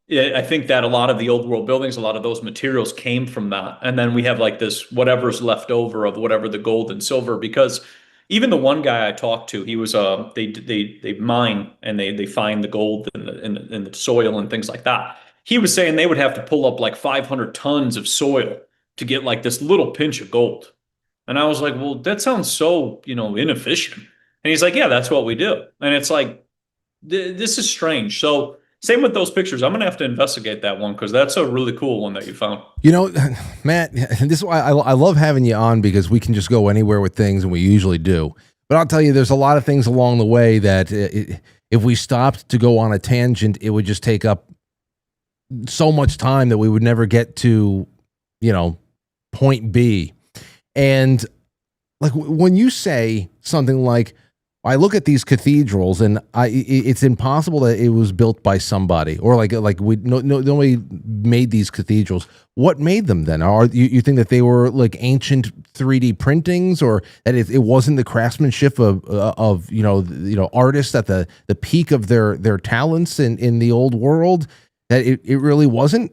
yeah, I think that a lot of the old world buildings, a lot of those materials came from that. And then we have like this whatever's left over of whatever the gold and silver, because even the one guy I talked to, he was they mine and they find the gold in the soil and things like that. He was saying they would have to pull up like 500 tons of soil to get like this little pinch of gold. And I was like, well, that sounds so, inefficient. And he's like, yeah, that's what we do. And it's like, this is strange. So same with those pictures. I'm gonna have to investigate that one, because that's a really cool one that you found. Matt, this is why I love having you on, because we can just go anywhere with things, and we usually do. But I'll tell you, there's a lot of things along the way that if we stopped to go on a tangent, it would just take up so much time that we would never get to, point B. And like when you say something like, I look at these cathedrals, and it's impossible that it was built by somebody, or nobody made these cathedrals. What made them then? Are you think that they were like ancient 3D printings, or that it wasn't the craftsmanship of artists at the peak of their talents in the old world, that it really wasn't?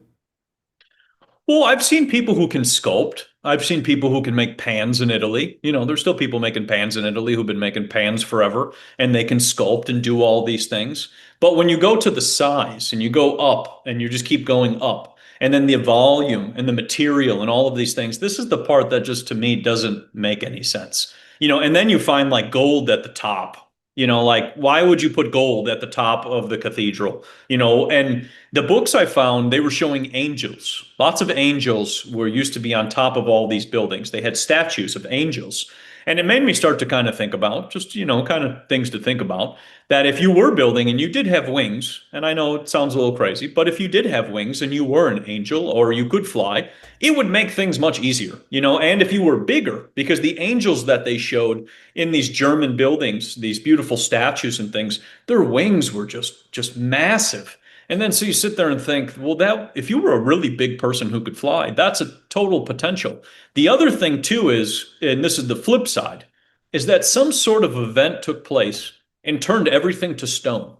Well, I've seen people who can sculpt. I've seen people who can make pans in Italy. There's still people making pans in Italy who've been making pans forever, and they can sculpt and do all these things. But when you go to the size and you go up and you just keep going up, and then the volume and the material and all of these things, this is the part that just to me doesn't make any sense. And then you find like gold at the top. Like, why would you put gold at the top of the cathedral? And the books I found, they were showing angels. Lots of angels were used to be on top of all these buildings. They had statues of angels. And it made me start to kind of think about, just, kind of things to think about, that if you were building and you did have wings, and I know it sounds a little crazy, but if you did have wings and you were an angel or you could fly, it would make things much easier, and if you were bigger, because the angels that they showed in these German buildings, these beautiful statues and things, their wings were just massive. And then so you sit there and think, well, that if you were a really big person who could fly, that's a total potential. The other thing too is, and this is the flip side, is that some sort of event took place and turned everything to stone.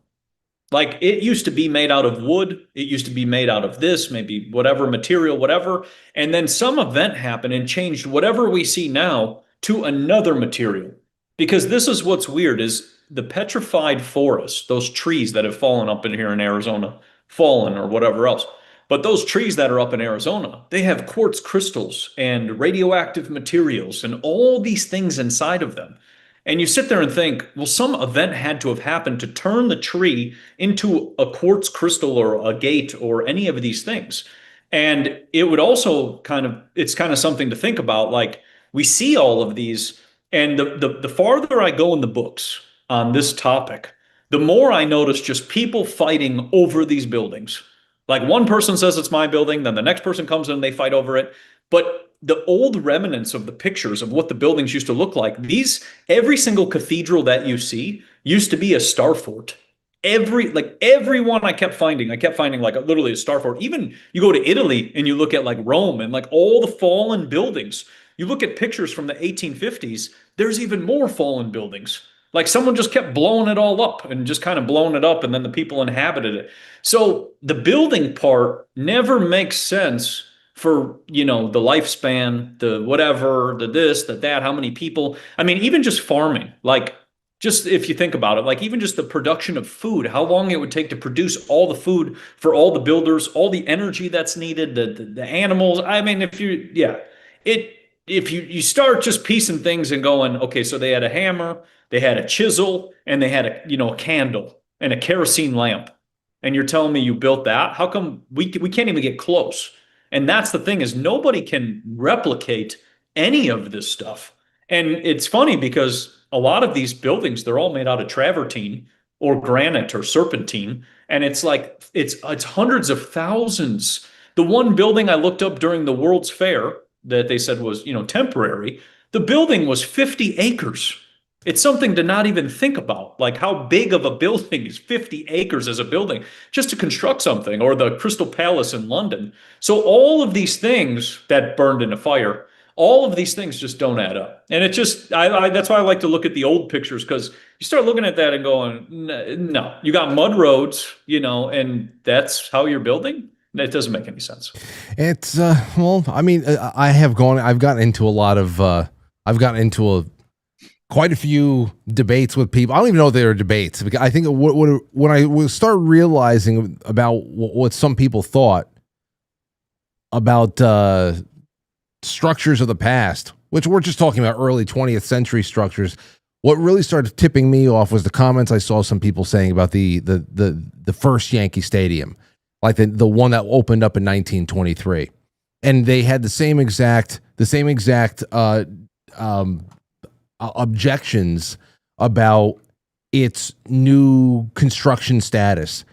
Like, it used to be made out of wood, it used to be made out of this, maybe whatever material, whatever. And then some event happened and changed whatever we see now to another material. Because this is what's weird, is the petrified forests, those trees that have fallen up in here in Arizona, fallen or whatever else. But those trees that are up in Arizona, they have quartz crystals and radioactive materials and all these things inside of them. And you sit there and think, well, some event had to have happened to turn the tree into a quartz crystal or a gate or any of these things. And it would also it's kind of something to think about. Like, we see all of these, and the farther I go in the books on this topic, the more I notice just people fighting over these buildings. Like, one person says it's my building, then the next person comes in and they fight over it. But the old remnants of the pictures of what the buildings used to look like, every single cathedral that you see used to be a star fort. Every one I kept finding like literally a star fort. Even you go to Italy and you look at like Rome and like all the fallen buildings. You look at pictures from the 1850s, there's even more fallen buildings. Like, someone just kept blowing it all up and just kind of blowing it up, and then the people inhabited it. So the building part never makes sense for, the lifespan, the whatever, the this, the that, how many people. I mean, even just farming. Like, Just if you think about it, like even just the production of food, how long it would take to produce all the food for all the builders, all the energy that's needed, the animals. I mean, it if you start just piecing things and going, okay, so they had a hammer, they had a chisel, and they had a candle and a kerosene lamp, and you're telling me you built that? How come we can't even get close? And that's the thing is nobody can replicate any of this stuff. And it's funny because a lot of these buildings, they're all made out of travertine or granite or serpentine. And it's like it's hundreds of thousands. The one building I looked up during the World's Fair that they said was, temporary, the building was 50 acres. It's something to not even think about. Like how big of a building is 50 acres as a building just to construct something, or the Crystal Palace in London. So all of these things that burned in a fire, all of these things just don't add up. And it just, that's why I like to look at the old pictures, because you start looking at that and going, no, you got mud roads, and that's how you're building. It doesn't make any sense. It's, well, I mean, I've gotten into a lot of, quite a few debates with people. I don't even know if they were debates. I think when I start realizing about what some people thought about, structures of the past, which we're just talking about early 20th century structures. What really started tipping me off was the comments I saw some people saying about the first Yankee Stadium, like the one that opened up in 1923, and they had the same exact objections about its new construction status,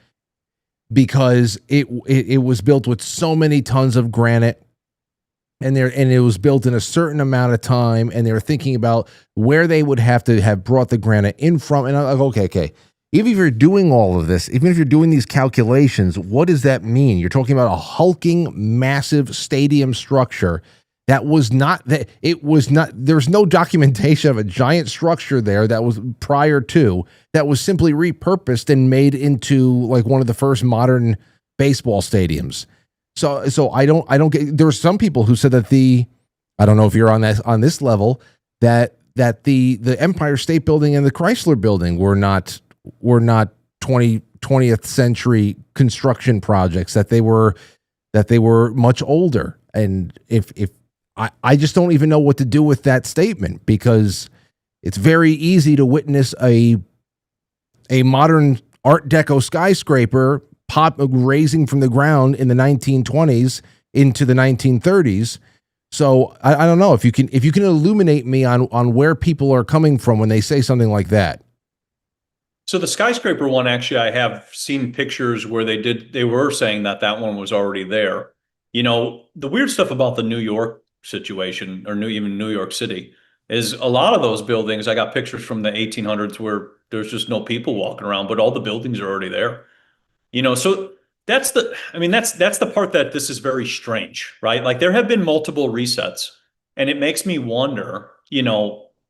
because it was built with so many tons of granite. And it was built in a certain amount of time, and they were thinking about where they would have to have brought the granite in from. And I'm like, okay. Even if you're doing all of this, even if you're doing these calculations, what does that mean? You're talking about a hulking, massive stadium structure there's no documentation of a giant structure there that was prior to, that was simply repurposed and made into like one of the first modern baseball stadiums. So I don't get. There were some people who said that I don't know if you're on this level, that the Empire State Building and the Chrysler Building were not 20th century construction projects, that they were much older. And if I just don't even know what to do with that statement, because it's very easy to witness a modern Art Deco skyscraper raising from the ground in the 1920s into the 1930s. So I don't know if you can illuminate me on where people are coming from when they say something like that. So the skyscraper one, actually, I have seen pictures where they were saying that one was already there. The weird stuff about the New York situation, or even New York City, is a lot of those buildings. I got pictures from the 1800s where there's just no people walking around, but all the buildings are already there. So that's the part that this is very strange, right? Like there have been multiple resets, and it makes me wonder,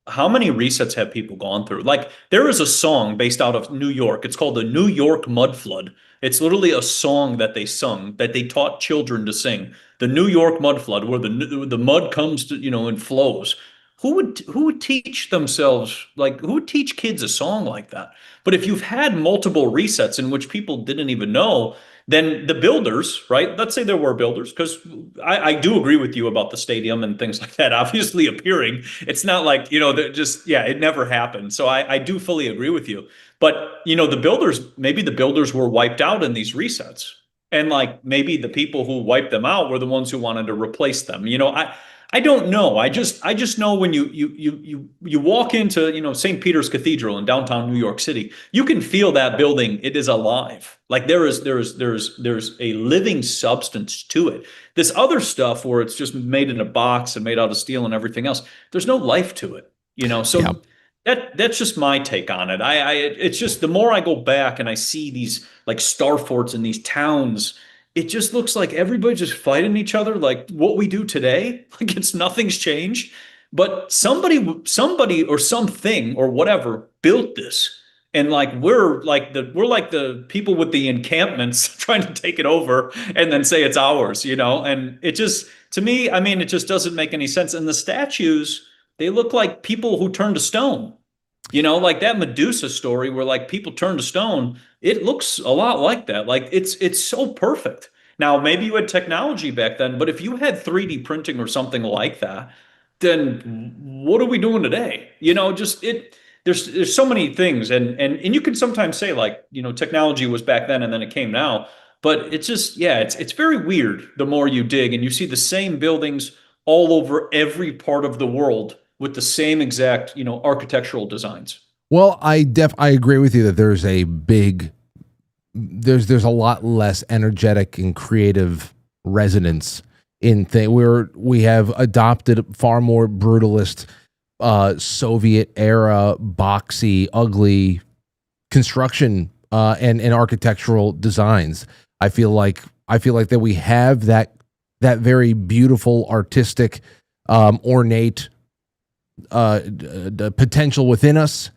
how many resets have people gone through? Like there is a song based out of New York. It's called the New York Mud Flood. It's literally a song that they sung, that they taught children to sing. The New York Mud Flood, where the mud comes to, and flows. Who would teach themselves, like who would teach kids a song like that? But if you've had multiple resets in which people didn't even know, then the builders, right? Let's say there were builders, because I do agree with you about the stadium and things like that obviously appearing. It's not like, it never happened. So I do fully agree with you. But, maybe the builders were wiped out in these resets. And like maybe the people who wiped them out were the ones who wanted to replace them. I don't know. I just know when you walk into, St. Peter's Cathedral in downtown New York City, you can feel that building. It is alive. Like there's a living substance to it. This other stuff where it's just made in a box and made out of steel and everything else, there's no life to it. So yeah. That's just my take on it. It's just the more I go back and I see these like star forts in these towns, it just looks like everybody's just fighting each other like what we do today. Like nothing's changed. But somebody or something or whatever built this. And like we're like the people with the encampments trying to take it over and then say it's ours, and it just, to me, it just doesn't make any sense. And the statues, they look like people who turned to stone. Like that Medusa story where like people turn to stone, it looks a lot like that. Like it's so perfect. Now, maybe you had technology back then, but if you had 3D printing or something like that, then what are we doing today? Just it there's so many things and you can sometimes say like, technology was back then and then it came now, but it's just yeah, it's very weird the more you dig and you see the same buildings all over every part of the world with the same exact, architectural designs. Well, I agree with you that there's a lot less energetic and creative resonance in thing where we have adopted far more brutalist Soviet era boxy ugly construction and architectural designs. I feel like that we have that very beautiful artistic ornate the potential within us,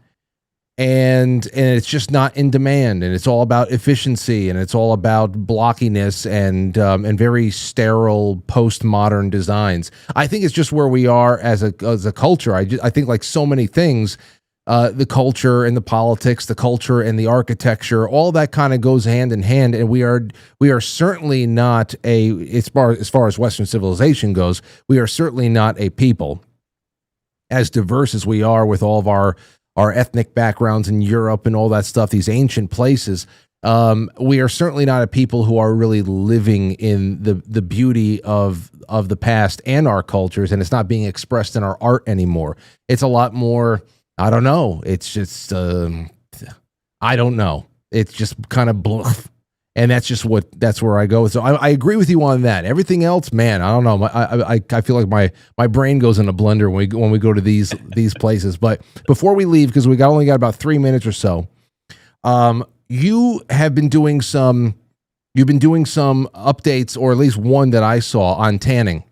and it's just not in demand, and it's all about efficiency, and it's all about blockiness and very sterile postmodern designs. I think it's just where we are as a culture. I think like so many things, the culture and the politics, the culture and the architecture, all that kind of goes hand in hand, and we are certainly not as far as Western civilization goes, we are certainly not a people as diverse as we are with all of our ethnic backgrounds in Europe and all that stuff, these ancient places. We are certainly not a people who are really living in the beauty of the past and our cultures, and it's not being expressed in our art anymore. It's a lot more, I don't know. It's just, I don't know. It's just kind of bluff. And that's where I go. So I agree with you on that. Everything else, man, I don't know. I feel like my brain goes in a blender when we go to these places. But before we leave, because only got about 3 minutes or so, you've been doing some updates, or at least one that I saw on tanning.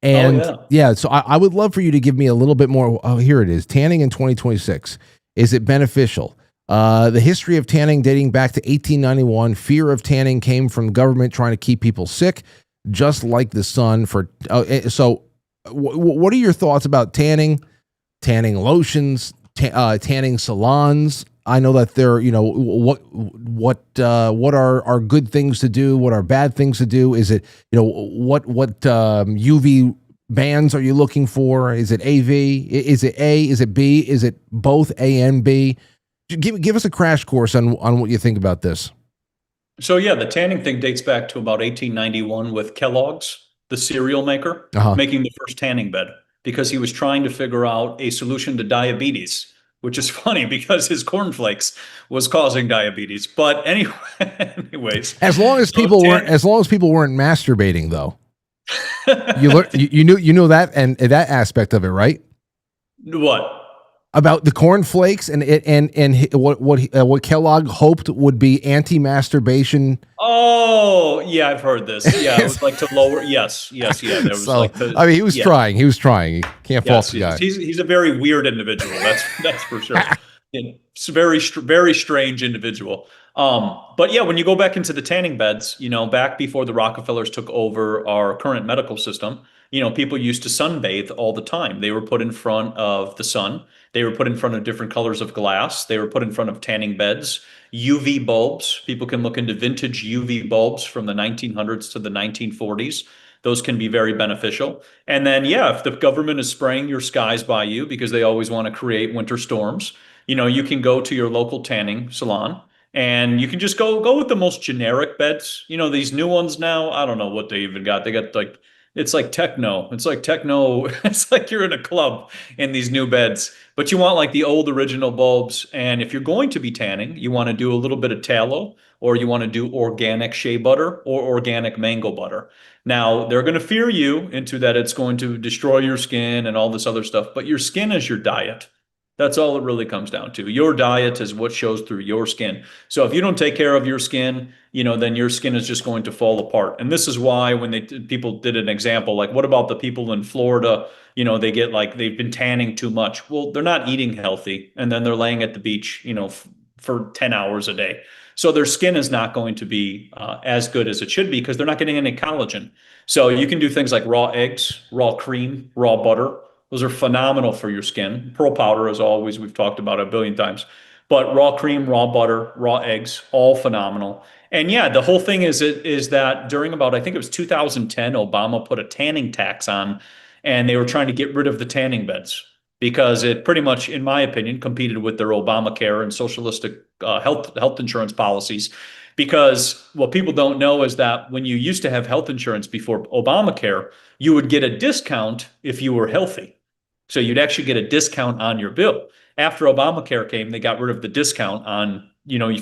And so I would love for you to give me a little bit more. Oh, here it is. Tanning in 2026. Is it beneficial? The history of tanning dating back to 1891. Fear of tanning came from government trying to keep people sick, just like the sun. What are your thoughts about tanning lotions, tanning salons? I know that there, what are good things to do? What are bad things to do? Is it, what UV bands are you looking for? Is it AV? Is it A? Is it B? Is it both A and B? Give us a crash course on what you think about this. So yeah, the tanning thing dates back to about 1891 with Kellogg's, the cereal maker, making the first tanning bed because he was trying to figure out a solution to diabetes, which is funny because his cornflakes was causing diabetes. But anyways, as long as people weren't masturbating, though, you knew that and that aspect of it, right? What? About the cornflakes and what Kellogg hoped would be anti-masturbation. Oh yeah, I've heard this. Yeah, it was like to lower. Yes. Yeah, there was he was trying. He was trying. You can't fault the guy. He's a very weird individual. That's for sure. It's a very strange individual. But yeah, when you go back into the tanning beds, back before the Rockefellers took over our current medical system, people used to sunbathe all the time. They were put in front of the sun. They were put in front of different colors of glass. They were put in front of tanning beds, UV bulbs. People can look into vintage UV bulbs from the 1900s to the 1940s. Those can be very beneficial. And then, yeah, if the government is spraying your skies by you because they always want to create winter storms, you can go to your local tanning salon and you can just go with the most generic beds. These new ones now, I don't know what they even got. They got it's like techno. It's like techno. It's like you're in a club in these new beds. But you want like the old original bulbs. And if you're going to be tanning, you want to do a little bit of tallow, or you want to do organic shea butter or organic mango butter. Now, they're going to fear you into that it's going to destroy your skin and all this other stuff. But your skin is your diet. That's all it really comes down to. Your diet is what shows through your skin. So if you don't take care of your skin, then your skin is just going to fall apart. And this is why when people did an example, like what about the people in Florida, they get like they've been tanning too much. Well, they're not eating healthy. And then they're laying at the beach, for 10 hours a day. So their skin is not going to be as good as it should be because they're not getting any collagen. So you can do things like raw eggs, raw cream, raw butter, Those are phenomenal for your skin. Pearl powder, as always, we've talked about it a billion times. But raw cream, raw butter, raw eggs, all phenomenal. And yeah, the whole thing is that during about, I think it was 2010, Obama put a tanning tax on, and they were trying to get rid of the tanning beds because it pretty much, in my opinion, competed with their Obamacare and socialistic health insurance policies. Because what people don't know is that when you used to have health insurance before Obamacare, you would get a discount if you were healthy. So you'd actually get a discount on your bill. After Obamacare came, they got rid of the discount on,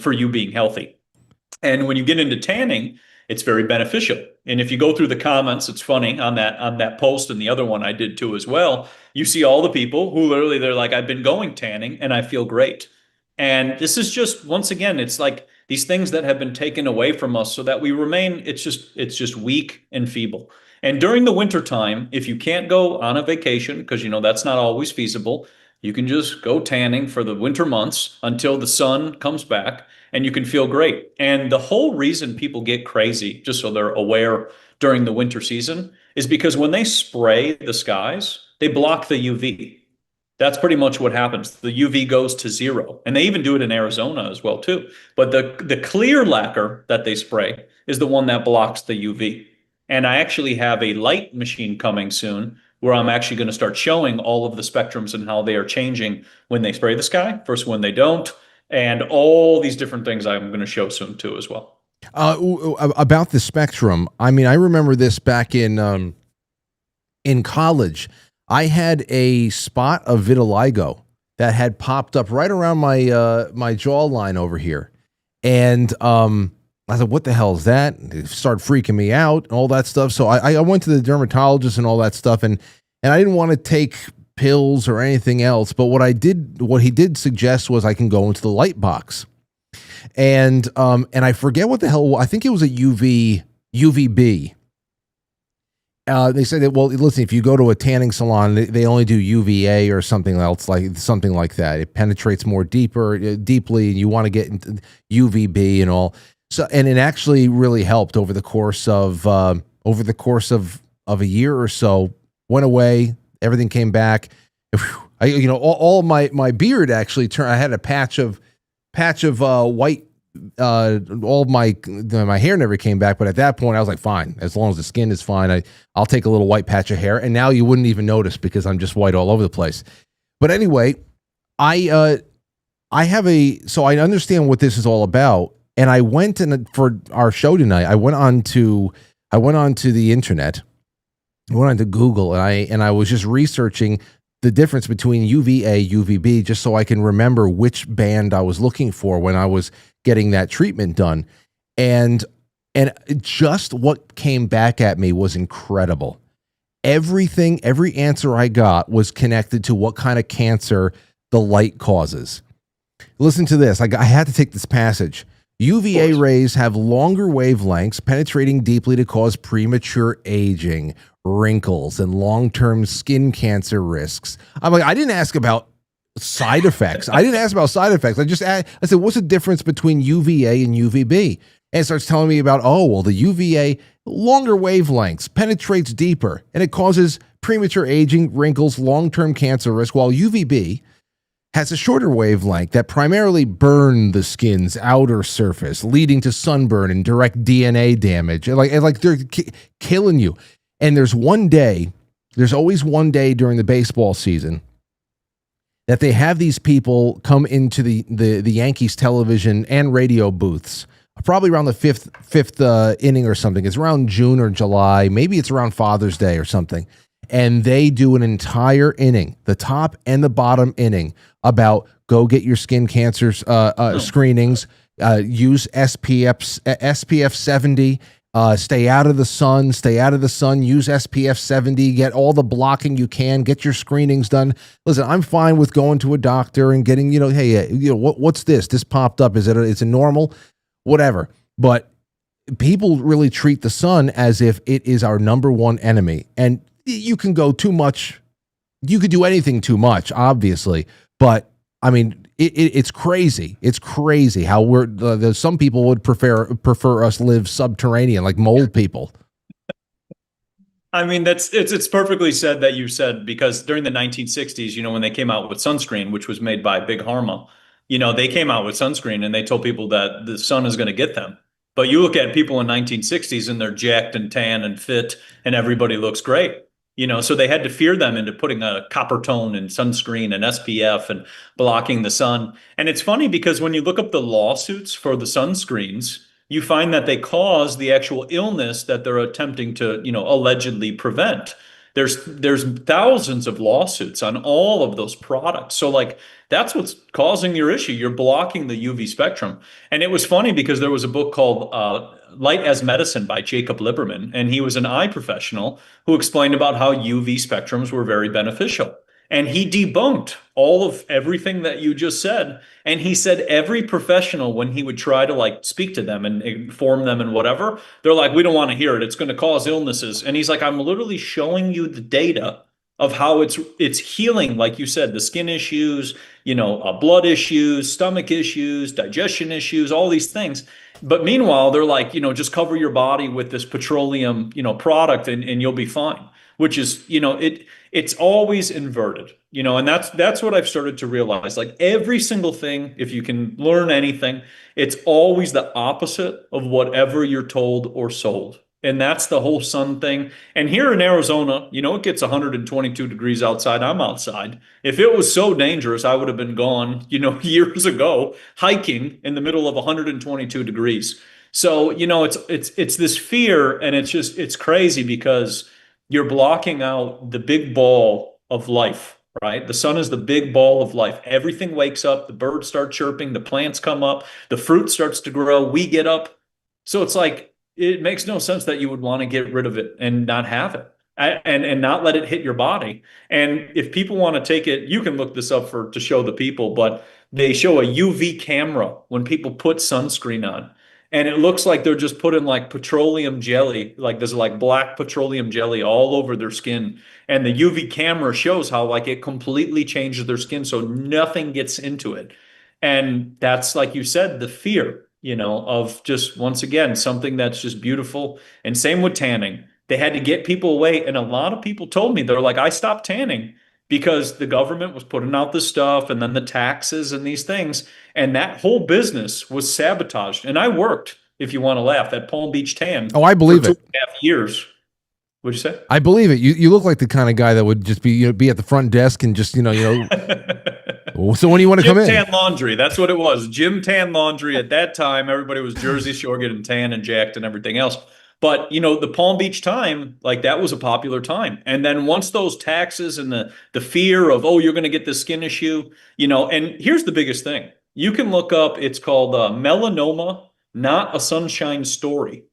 for you being healthy. And when you get into tanning, it's very beneficial. And if you go through the comments, it's funny on that post and the other one I did too as well, you see all the people who literally they're like, I've been going tanning and I feel great. And this is just, once again, it's like these things that have been taken away from us so that we remain, it's just weak and feeble. And during the winter time, if you can't go on a vacation, because that's not always feasible, you can just go tanning for the winter months until the sun comes back and you can feel great. And the whole reason people get crazy, just so they're aware during the winter season, is because when they spray the skies, they block the UV. That's pretty much what happens. The UV goes to zero. And they even do it in Arizona as well, too. But the clear lacquer that they spray is the one that blocks the UV. And I actually have a light machine coming soon where I'm actually going to start showing all of the spectrums and how they are changing when they spray the sky versus when they don't. And all these different things I'm going to show soon, too, as well. About the spectrum, I mean, I remember this back in college. I had a spot of vitiligo that had popped up right around my my jawline over here. And I said, what the hell is that? It started freaking me out and all that stuff. So I went to the dermatologist and all that stuff. And I didn't want to take pills or anything else. But what he did suggest was I can go into the light box. And I forget what the hell, I think it was a UVB. They said that, well, listen, if you go to a tanning salon, they only do UVA or something else, something like that. It penetrates more deeply, and you want to get into UVB and all. So, and it actually really helped over the course of a year or so. Went away, everything came back. All my beard actually turned. I had a patch of white. All my hair never came back, but at that point I was like, fine, as long as the skin is fine, I'll take a little white patch of hair, and now you wouldn't even notice because I'm just white all over the place. But anyway, I understand what this is all about, and I went for our show tonight. I went on to the internet, I went onto Google, and I was just researching the difference between UVA, UVB, just so I can remember which band I was looking for when I was getting that treatment done. And just what came back at me was incredible. Every answer I got was connected to what kind of cancer the light causes. Listen to this. I had to take this passage. UVA rays have longer wavelengths, penetrating deeply to cause premature aging, wrinkles, and long-term skin cancer risks. I'm like, I didn't ask about side effects. I just asked, I said, what's the difference between UVA and UVB? And it starts telling me about, the UVA, longer wavelengths, penetrates deeper, and it causes premature aging, wrinkles, long-term cancer risk, while UVB has a shorter wavelength that primarily burn the skin's outer surface, leading to sunburn and direct DNA damage. Like they're killing you. And there's always one day during the baseball season that they have these people come into the Yankees television and radio booths, probably around the fifth inning or something. It's around June or July. Maybe it's around Father's Day or something. And they do an entire inning, the top and the bottom inning, about go get your skin cancer screenings, use SPF 70, stay out of the sun, use SPF 70, get all the blocking you can, get your screenings done. Listen, I'm fine with going to a doctor and getting, what's this? This popped up. Is it normal? Whatever. But people really treat the sun as if it is our number one enemy. And you can go too much. You could do anything too much, obviously. But I mean, it's crazy. It's crazy how some people would prefer us live subterranean like mole people. I mean, it's perfectly said that you said, because during the 1960s, when they came out with sunscreen, which was made by Big Pharma, they came out with sunscreen and they told people that the sun is going to get them. But you look at people in 1960s and they're jacked and tan and fit and everybody looks great. So they had to fear them into putting a copper tone and sunscreen and SPF and blocking the sun. And it's funny because when you look up the lawsuits for the sunscreens, you find that they cause the actual illness that they're attempting to, allegedly prevent. There's thousands of lawsuits on all of those products. So like that's what's causing your issue. You're blocking the UV spectrum. And it was funny because there was a book called Light as Medicine by Jacob Liberman, and he was an eye professional who explained about how UV spectrums were very beneficial. And he debunked all of everything that you just said. And he said every professional, when he would try to like speak to them and inform them and whatever, they're like, we don't want to hear it. It's going to cause illnesses. And he's like, I'm literally showing you the data of how it's healing, like you said, the skin issues, blood issues, stomach issues, digestion issues, all these things. But meanwhile, they're like, just cover your body with this petroleum, product and you'll be fine, which is, it's always inverted, and that's what I've started to realize. Like every single thing, if you can learn anything, it's always the opposite of whatever you're told or sold. And that's the whole sun thing. And here in Arizona, it gets 122 degrees outside. I'm outside. If it was so dangerous, I would have been gone, years ago, hiking in the middle of 122 degrees. So, it's this fear, and it's crazy because you're blocking out the big ball of life, right? The sun is the big ball of life. Everything wakes up, the birds start chirping, the plants come up, the fruit starts to grow, we get up. So it's like, it makes no sense that you would want to get rid of it and not have it and not let it hit your body. And if people want to take it, you can look this up to show the people, but they show a UV camera when people put sunscreen on. And it looks like they're just putting like petroleum jelly, like there's like black petroleum jelly all over their skin. And the UV camera shows how like it completely changes their skin so nothing gets into it. And that's, like you said, the fear, of just, once again, something that's just beautiful. And same with tanning. They had to get people away. And a lot of people told me, they're like, I stopped tanning because the government was putting out this stuff and then the taxes and these things. And that whole business was sabotaged. And I worked, if you want to laugh, at Palm Beach Tan. Oh, I believe for it. 2.5 years. What'd you say? I believe it. You look like the kind of guy that would just be at the front desk and just, so when do you want to come in? Tan Laundry. That's what it was. Gym Tan Laundry. At that time, everybody was Jersey Shore getting tan and jacked and everything else. But, the Palm Beach time, like that was a popular time. And then once those taxes and the fear of, oh, you're going to get this skin issue, and here's the biggest thing. You can look up, it's called Melanoma, Not a Sunshine Story.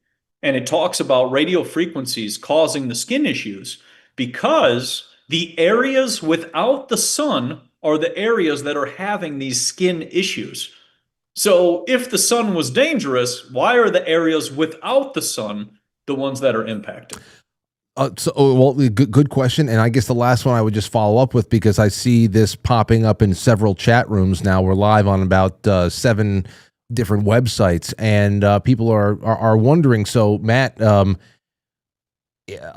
And it talks about radio frequencies causing the skin issues because the areas without the sun are the areas that are having these skin issues. So if the sun was dangerous, why are the areas without the sun the ones that are impacted? Good question. And I guess the last one I would just follow up with, because I see this popping up in several chat rooms now. We're live on about 7 different websites, and people are wondering. So, Matt,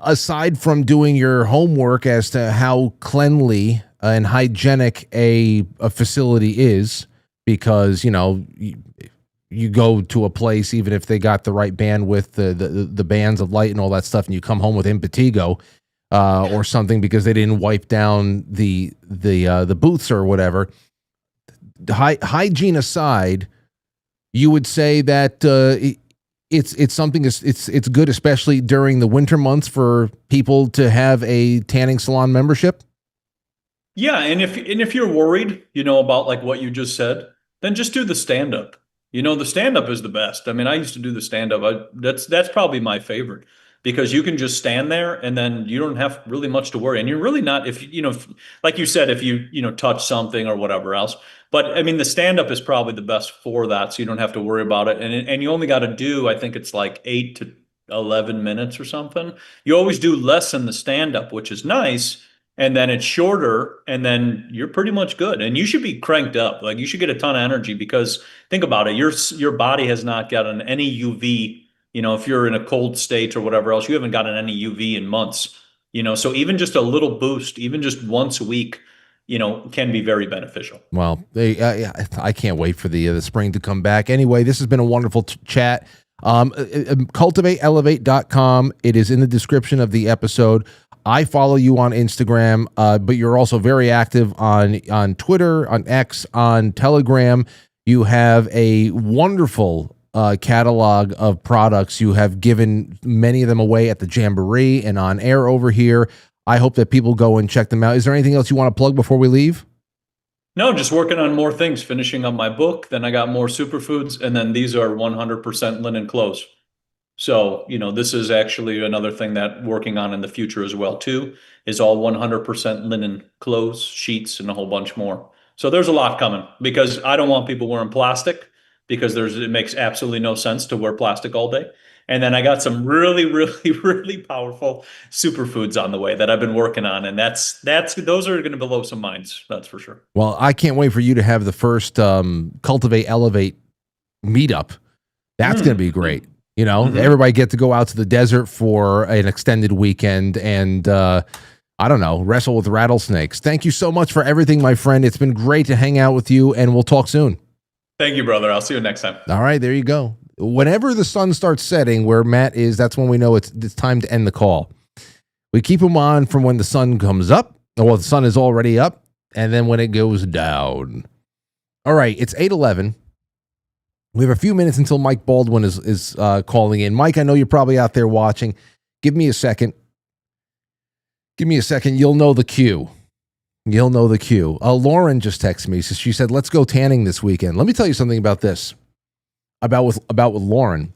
aside from doing your homework as to how cleanly and hygienic a facility is, because you go to a place, even if they got the right bandwidth, the bands of light and all that stuff, and you come home with impetigo or something because they didn't wipe down the booths or whatever. Hygiene aside, you would say that it's something it's good, especially during the winter months, for people to have a tanning salon membership. Yeah, and if you're worried, about like what you just said, then just do the stand up. The stand up is the best. I mean, I used to do the stand up. That's probably my favorite, because you can just stand there and then you don't have really much to worry. And you're really not, like you said, if you touch something or whatever else. But I mean, the stand up is probably the best for that, so you don't have to worry about it. And you only got to do, I think it's like 8 to 11 minutes or something. You always do less in the stand up, which is nice. And then it's shorter, and then you're pretty much good. And you should be cranked up. Like, you should get a ton of energy, because think about it, your body has not gotten any UV If you're in a cold state or whatever else, you haven't gotten any UV in months, so even just a little boost, even just once a week, can be very beneficial. Well, I can't wait for the spring to come back. Anyway, this has been a wonderful chat. CultivateElevate.com. It is in the description of the episode. I follow you on Instagram, but you're also very active on Twitter, on X, on Telegram. You have a wonderful catalog of products. You have given many of them away at the Jamboree and on air over here. I hope that people go and check them out. Is there anything else you want to plug before we leave? No, just working on more things, finishing up my book. Then I got more superfoods, and then these are 100% linen clothes. So, this is actually another thing that working on in the future as well, too, is all 100% linen clothes, sheets, and a whole bunch more. So there's a lot coming because I don't want people wearing plastic because it makes absolutely no sense to wear plastic all day. And then I got some really, really, really powerful superfoods on the way that I've been working on. And those are going to blow some minds. That's for sure. Well, I can't wait for you to have the first Cultivate Elevate meetup. That's going to be great. Everybody get to go out to the desert for an extended weekend and, I don't know, wrestle with rattlesnakes. Thank you so much for everything, my friend. It's been great to hang out with you, and we'll talk soon. Thank you, brother. I'll see you next time. All right, there you go. Whenever the sun starts setting where Matt is, that's when we know it's time to end the call. We keep him on from when the sun comes up. Well, the sun is already up, and then when it goes down. All right, it's 8:11. We have a few minutes until Mike Baldwin is calling in. Mike, I know you're probably out there watching. Give me a second. You'll know the cue. Lauren just texted me. So she said, let's go tanning this weekend. Let me tell you something about this. About with Lauren.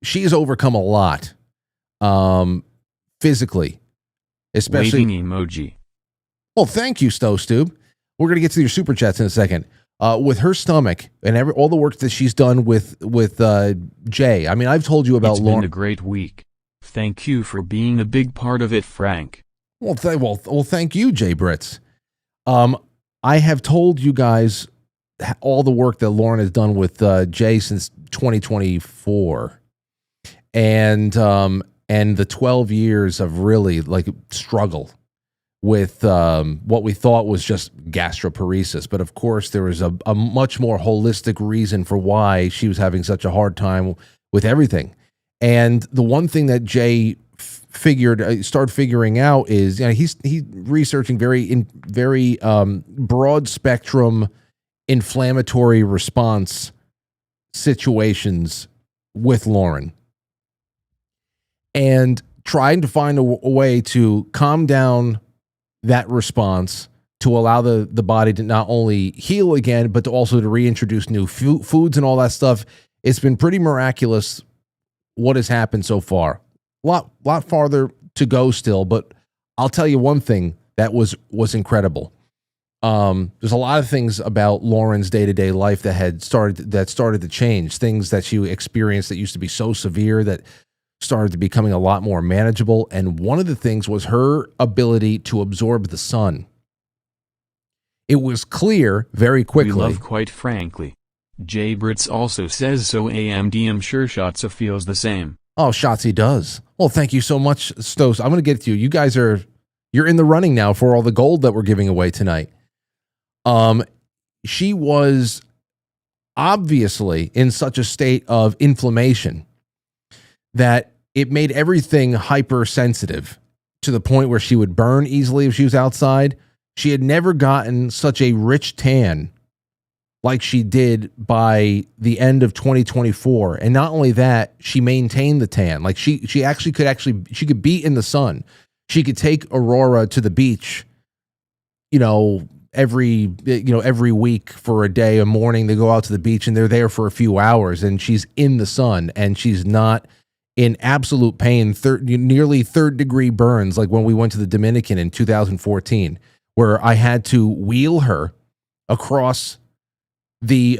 She's overcome a lot. Physically. Especially. Waving emoji. Well, thank you, Stove. We're going to get to your super chats in a second. With her stomach and all the work that she's done with Jay. I mean, I've told you about Lauren. It's been a great week. Thank you for being a big part of it, Frank. Well, thank you, Jay Britz. I have told you guys all the work that Lauren has done with Jay since 2024, and the 12 years of really struggle with what we thought was just gastroparesis. But of course, there was a much more holistic reason for why she was having such a hard time with everything. And the one thing that Jay started figuring out is, he's researching very broad spectrum inflammatory response situations with Lauren, and trying to find a way to calm down that response to allow the body to not only heal again, but to also to reintroduce new foods and all that stuff. It's been pretty miraculous what has happened so far. Lot farther to go still, but I'll tell you one thing that was incredible. There's a lot of things about Lauren's day-to-day life that started to change. Things that she experienced that used to be so severe that started to becoming a lot more manageable. And one of the things was her ability to absorb the sun. It was clear very quickly. We love Quite Frankly. Jay Britz also says so. I'm sure Shotza feels the same. Oh, Shotzi does. Well, thank you so much, Stos. I'm going to get to you. You guys you're in the running now for all the gold that we're giving away tonight. She was obviously in such a state of inflammation that it made everything hypersensitive to the point where she would burn easily if she was outside. She had never gotten such a rich tan like she did by the end of 2024. And not only that, she maintained the tan. Like she could be in the sun. She could take Aurora to the beach, every week for a day, a morning. They go out to the beach and they're there for a few hours, and she's in the sun and she's not in absolute pain, nearly third-degree burns, like when we went to the Dominican in 2014, where I had to wheel her across the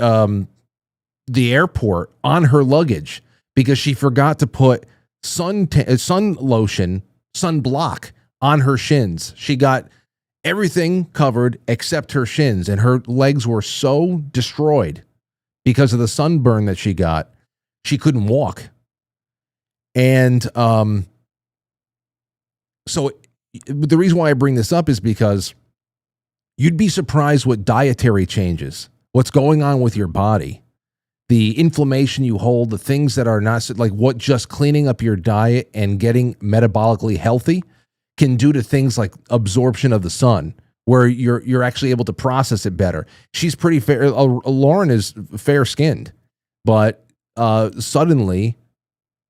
airport on her luggage because she forgot to put sun lotion, sunblock on her shins. She got everything covered except her shins, and her legs were so destroyed because of the sunburn that she got. She couldn't walk. And so the reason why I bring this up is because you'd be surprised what dietary changes, what's going on with your body, the inflammation you hold, the things that are not like what just cleaning up your diet and getting metabolically healthy can do to things like absorption of the sun, where you're actually able to process it better. She's pretty fair. Lauren is fair skinned, but suddenly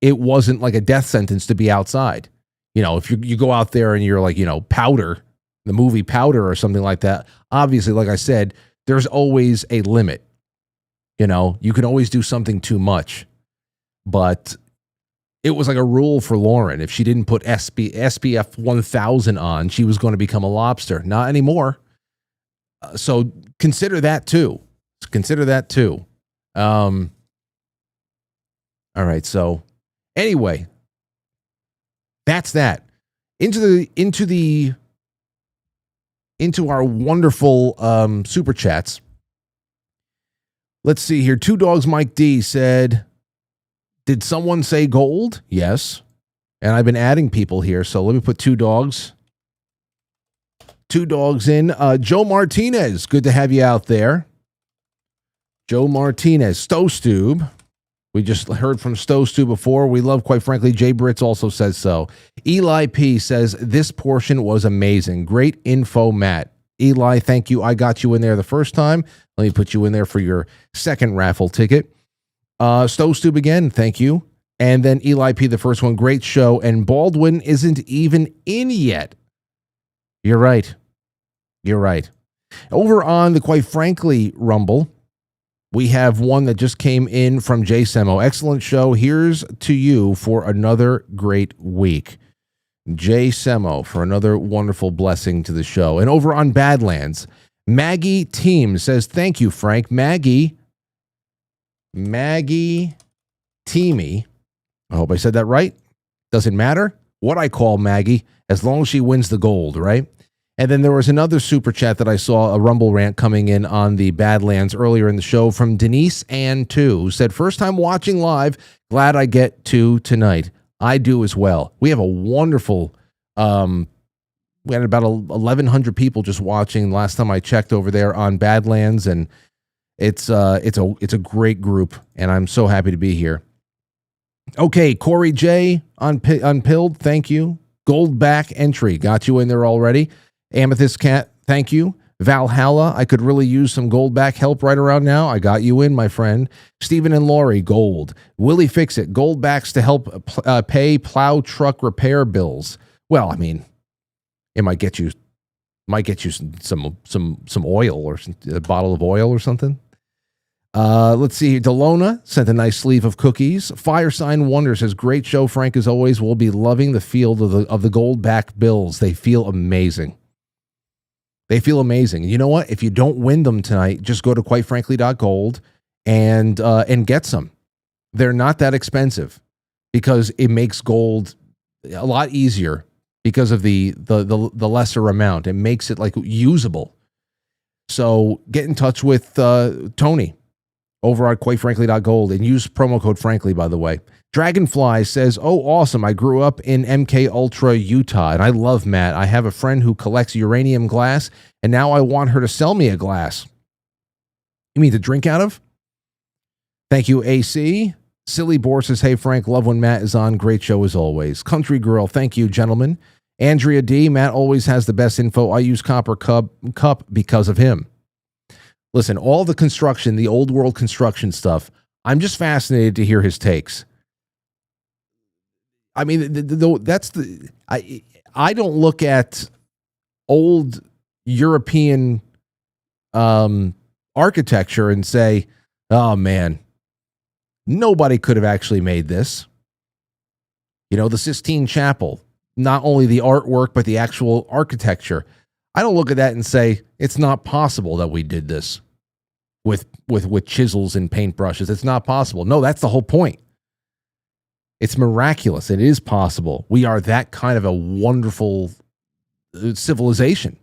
it wasn't like a death sentence to be outside. If you go out there and you're like, Powder, the movie Powder or something like that, obviously, like I said, there's always a limit. You can always do something too much, but it was like a rule for Lauren. If she didn't put SPF 1000 on, she was going to become a lobster. Not anymore. So consider that too. All right. So anyway, that's that. Into our wonderful super chats. Let's see here. Two Dogs Mike D said, did someone say gold? Yes. And I've been adding people here, so let me put two dogs in. Joe Martinez, good to have you out there. Joe Martinez. Stowstube. We just heard from Stowstube before. We love, quite frankly, Jay Britz also says so. Eli P says, this portion was amazing. Great info, Matt. Eli, thank you. I got you in there the first time. Let me put you in there for your second raffle ticket. Stowstube again, thank you. And then Eli P, the first one, great show. And Baldwin isn't even in yet. You're right. Over on the Quite Frankly Rumble, we have one that just came in from Jay Semo. Excellent show. Here's to you for another great week. Jay Semo for another wonderful blessing to the show. And over on Badlands, Maggie Team says, thank you, Frank. Maggie Teamy. I hope I said that right. Doesn't matter what I call Maggie, as long as she wins the gold, right? And then there was another super chat that I saw, a Rumble rant coming in on the Badlands earlier in the show from Denise Ann 2, who said, first time watching live, glad I get to tonight. I do as well. We have a wonderful, we had about 1,100 people just watching last time I checked over there on Badlands, and it's a great group, and I'm so happy to be here. Okay, Corey J Unpilled, thank you. Goldback entry, got you in there already. Amethyst Cat, thank you. Valhalla, I could really use some Goldback help right around now. I got you in, my friend. Stephen and Laurie, gold. Willie Fix It, Goldbacks to help pay plow truck repair bills. Well, I mean, it might get you some oil or a bottle of oil or something. Let's see. Delona sent a nice sleeve of cookies. Firesign Wonder says, great show, Frank, as always. We'll be loving the field of the Goldback bills. They feel amazing. You know what? If you don't win them tonight, just go to quitefrankly.gold and get some. They're not that expensive because it makes gold a lot easier because of the lesser amount. It makes it like usable. So get in touch with Tony over at quitefrankly.gold and use promo code Frankly, by the way. Dragonfly says, oh, awesome. I grew up in MK Ultra, Utah, and I love Matt. I have a friend who collects uranium glass, and now I want her to sell me a glass. You mean to drink out of? Thank you, AC. Silly Boar says, hey, Frank, love when Matt is on. Great show as always. Country Girl, thank you, gentlemen. Andrea D, Matt always has the best info. I use Copper Cup because of him. Listen, all the construction, the old world construction stuff, I'm just fascinated to hear his takes. I mean, I don't look at old European architecture and say, oh man, nobody could have actually made this. You know, the Sistine Chapel, not only the artwork, but the actual architecture. I don't look at that and say, it's not possible that we did this with chisels and paintbrushes. It's not possible. No, that's the whole point. It's miraculous. It is possible. We are that kind of a wonderful civilization.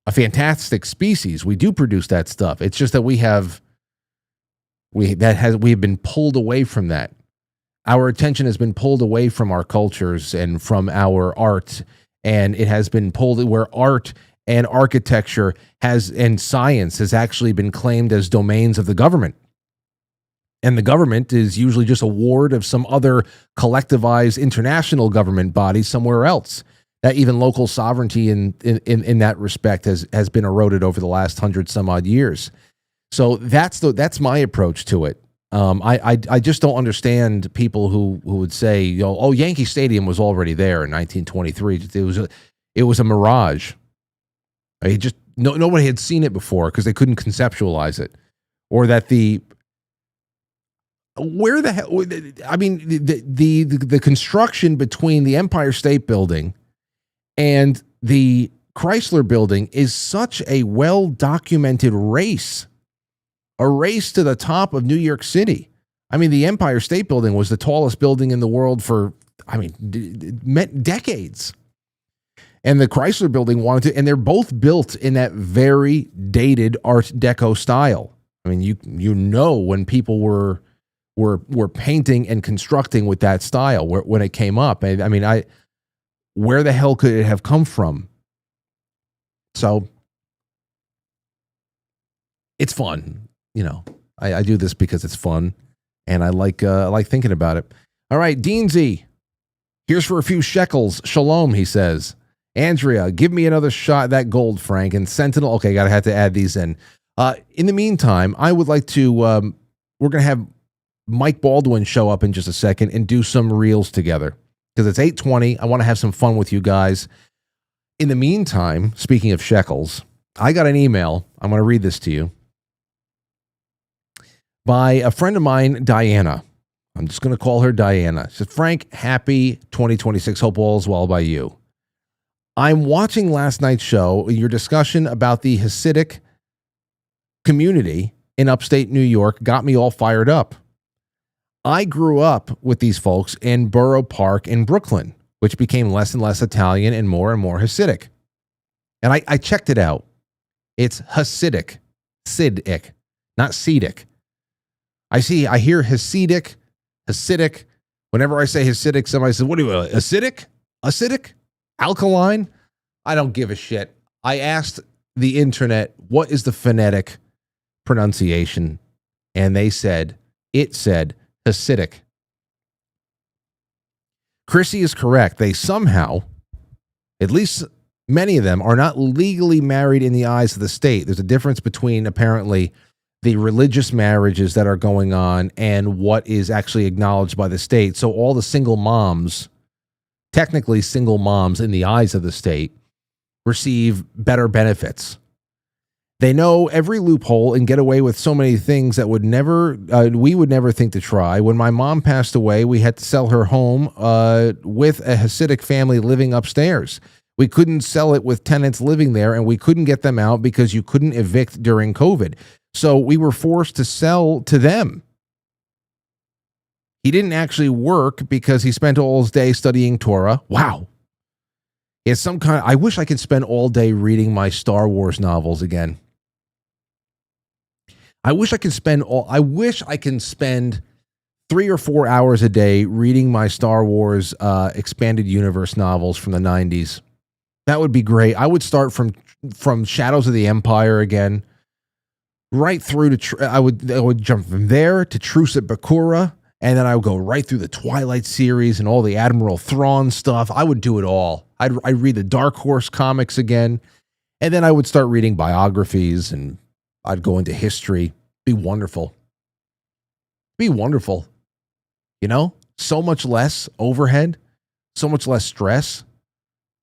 A fantastic species. We do produce that stuff. It's just that we have We have been pulled away from that. Our attention has been pulled away from our cultures and from our art, and it has been pulled where art and architecture and science has actually been claimed as domains of the government. And the government is usually just a ward of some other collectivized international government body somewhere else. That even local sovereignty in that respect has been eroded over the last 100 some odd years. So that's my approach to it. I just don't understand people who would say, Yankee Stadium was already there in 1923. It was a mirage. Nobody had seen it before because they couldn't conceptualize it, or that the construction between the Empire State Building and the Chrysler Building is such a well-documented race. A race to the top of New York City. I mean, the Empire State Building was the tallest building in the world for, decades. And the Chrysler Building and they're both built in that very dated Art Deco style. I mean, you know when people were painting and constructing with that style when it came up. Where the hell could it have come from? So it's fun. I do this because it's fun, and I like thinking about it. All right, Deansy, here's for a few shekels. Shalom, he says. Andrea, give me another shot of that gold, Frank. And Sentinel, okay, gotta have to add these in. In the meantime, I would like to, we're going to have Mike Baldwin show up in just a second and do some reels together, because it's 8:20. I want to have some fun with you guys. In the meantime, speaking of shekels, I got an email. I'm going to read this to you. By a friend of mine, Diana. I'm just going to call her Diana. She said, Frank, happy 2026. Hope all is well by you. I'm watching last night's show, your discussion about the Hasidic community in upstate New York got me all fired up. I grew up with these folks in Borough Park in Brooklyn, which became less and less Italian and more Hasidic. And I checked it out. It's Hasidic, Sidic, not Sedic. I hear Hasidic. Whenever I say Hasidic, somebody says, what do you want, acidic? Alkaline? I don't give a shit. I asked the internet, what is the phonetic pronunciation? And it said Hasidic. Chrissy is correct. They somehow, at least many of them, are not legally married in the eyes of the state. There's a difference between apparently the religious marriages that are going on and what is actually acknowledged by the state. So all the single moms, technically single moms in the eyes of the state, receive better benefits. They know every loophole and get away with so many things that we would never think to try. When my mom passed away, we had to sell her home with a Hasidic family living upstairs. We couldn't sell it with tenants living there, and we couldn't get them out because you couldn't evict during COVID. So we were forced to sell to them. He didn't actually work because he spent all his day studying Torah. Wow. It's I wish I could spend all day reading my Star Wars novels again. I wish I can spend 3 or 4 hours a day reading my Star Wars expanded universe novels from the 90s. That would be great. I would start from Shadows of the Empire again, right through to I would jump from there to Truce at Bakura, and then I would go right through the Twilight series and all the Admiral Thrawn stuff. I would do it all. I'd read the Dark Horse comics again, and then I would start reading biographies, and I'd go into history. Be wonderful. So much less overhead, so much less stress.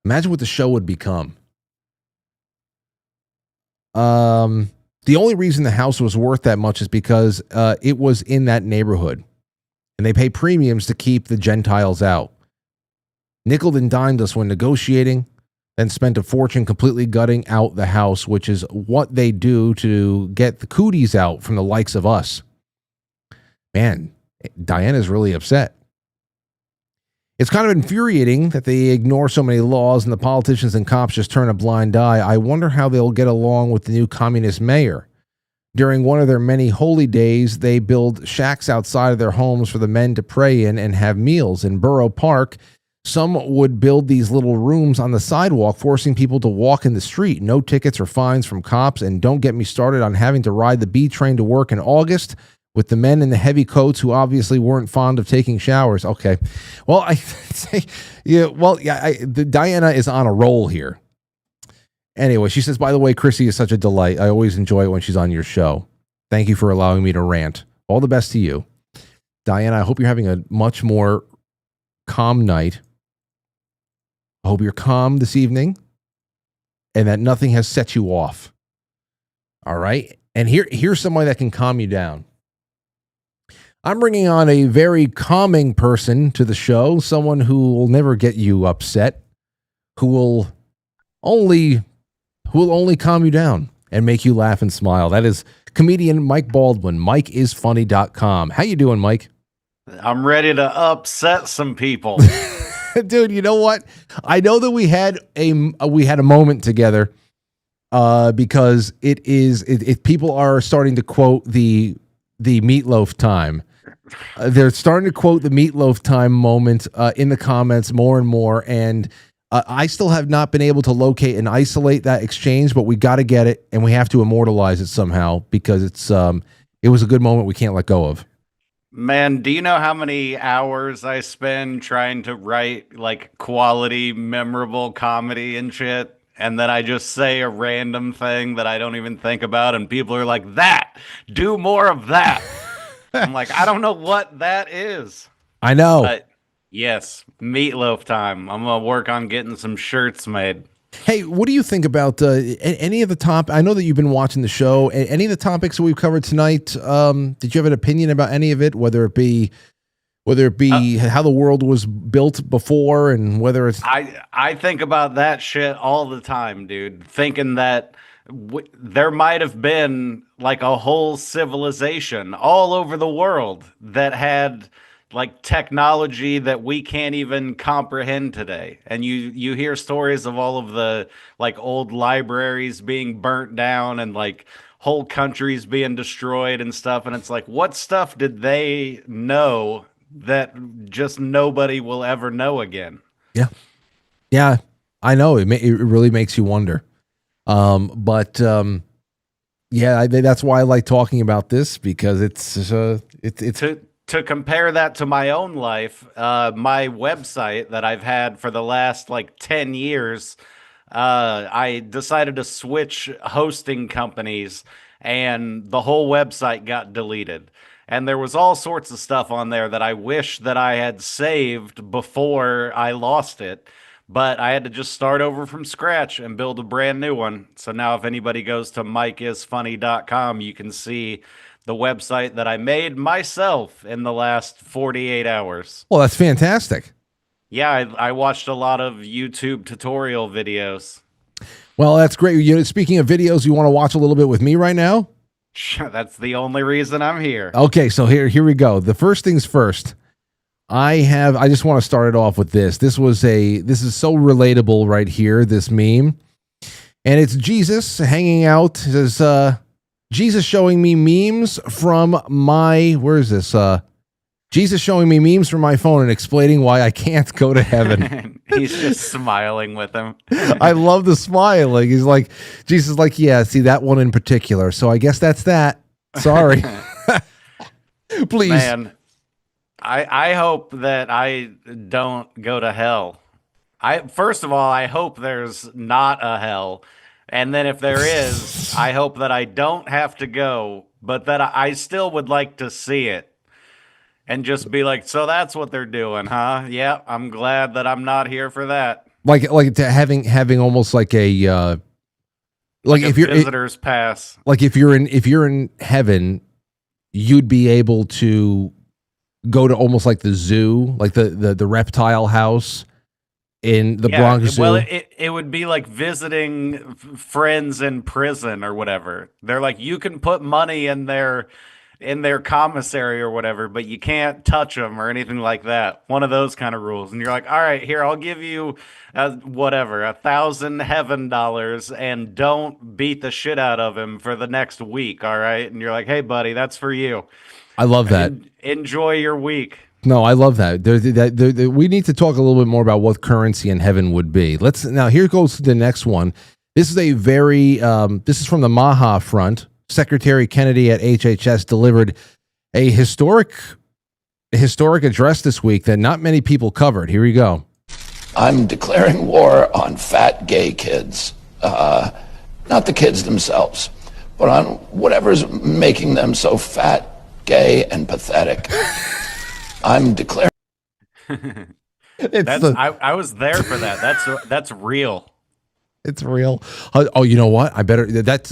Imagine what the show would become. The only reason the house was worth that much is because it was in that neighborhood, and they pay premiums to keep the Gentiles out. Nickeled and dimed us when negotiating, then spent a fortune completely gutting out the house, which is what they do to get the cooties out from the likes of us. Man, Diana's really upset. It's kind of infuriating that they ignore so many laws and the politicians and cops just turn a blind eye. I wonder how they'll get along with the new communist mayor. During one of their many holy days, they build shacks outside of their homes for the men to pray in and have meals. In Borough Park, some would build these little rooms on the sidewalk, forcing people to walk in the street. No tickets or fines from cops, and don't get me started on having to ride the B train to work in August with the men in the heavy coats who obviously weren't fond of taking showers. Okay. Well, I say, Diana is on a roll here. Anyway, she says, by the way, Chrissy is such a delight. I always enjoy it when she's on your show. Thank you for allowing me to rant. All the best to you. Diana, I hope you're having a much more calm night. I hope you're calm this evening and that nothing has set you off. All right? And here's somebody that can calm you down. I'm bringing on a very calming person to the show, someone who will never get you upset, who will only calm you down and make you laugh and smile. That is comedian Mike Baldwin, MikeIsFunny.com. How you doing, Mike? I'm ready to upset some people. Dude, you know what? I know that we had a moment together because it people are starting to quote the meatloaf time. They're starting to quote the meatloaf time moment in the comments more and more, and I still have not been able to locate and isolate that exchange, but we got to get it, and we have to immortalize it somehow because it was a good moment we can't let go of. Man, do you know how many hours I spend trying to write like quality, memorable comedy and shit? And then I just say a random thing that I don't even think about, and people are like, "That, do more of that." I'm like, I don't know what that is. I know. But yes, meatloaf time. I'm gonna work on getting some shirts made. Hey, what do you think about any of the top? I know that you've been watching the show. Any of the topics that we've covered tonight? Did you have an opinion about any of it? Whether it be how the world was built before, and whether it's I think about that shit all the time, dude. Thinking that there might have been like a whole civilization all over the world that had like technology that we can't even comprehend today. And you hear stories of all of the like old libraries being burnt down and like whole countries being destroyed and stuff. And it's like, what stuff did they know that just nobody will ever know again? Yeah, I know. It really makes you wonder. Yeah, that's why I like talking about this, because it's to compare that to my own life. My website that I've had for the last like 10 years, I decided to switch hosting companies, and the whole website got deleted. And there was all sorts of stuff on there that I wish that I had saved before I lost it. But I had to just start over from scratch and build a brand new one. So now if anybody goes to MikeIsFunny.com, you can see the website that I made myself in the last 48 hours. Well, that's fantastic. Yeah, I watched a lot of YouTube tutorial videos. Well, that's great. Speaking of videos, you want to watch a little bit with me right now? That's the only reason I'm here. Okay, so here we go. The first things first. I just want to start it off with this. This is so relatable right here, this meme. And it's Jesus hanging out. It says, Jesus showing me memes from my, where is this? Jesus showing me memes from my phone and explaining why I can't go to heaven. He's just smiling with him. I love the smiling. He's like, Jesus is like, yeah, see that one in particular. So I guess that's that. Sorry. Please. Man, I hope that I don't go to hell. First of all, I hope there's not a hell. And then if there is, I hope that I don't have to go, but that I still would like to see it. And just be like, so that's what they're doing, huh? Yeah, I'm glad that I'm not here for that. Like having almost like a like if you're visitor's pass. Like if you're in heaven, you'd be able to go to almost like the zoo, like the reptile house in the Bronx Zoo. Well, it would be like visiting friends in prison or whatever. They're like, you can put money in their in their commissary or whatever, but you can't touch them or anything like that. One of those kind of rules. And you're like, all right, here, I'll give you whatever, $1,000 and don't beat the shit out of him for the next week. All right. And you're like, hey, buddy, that's for you. I love that. Enjoy your week. No, I love that. We need to talk a little bit more about what currency in heaven would be. Now here goes the next one. This is a very this is from the Maha front. Secretary Kennedy at HHS delivered a historic address this week that not many people covered. Here we go. I'm declaring war on fat gay kids, not the kids themselves, but on whatever's making them so fat, gay, and pathetic. I'm declaring. I was there for that. That's real. It's real. Oh, you know what? I better. That's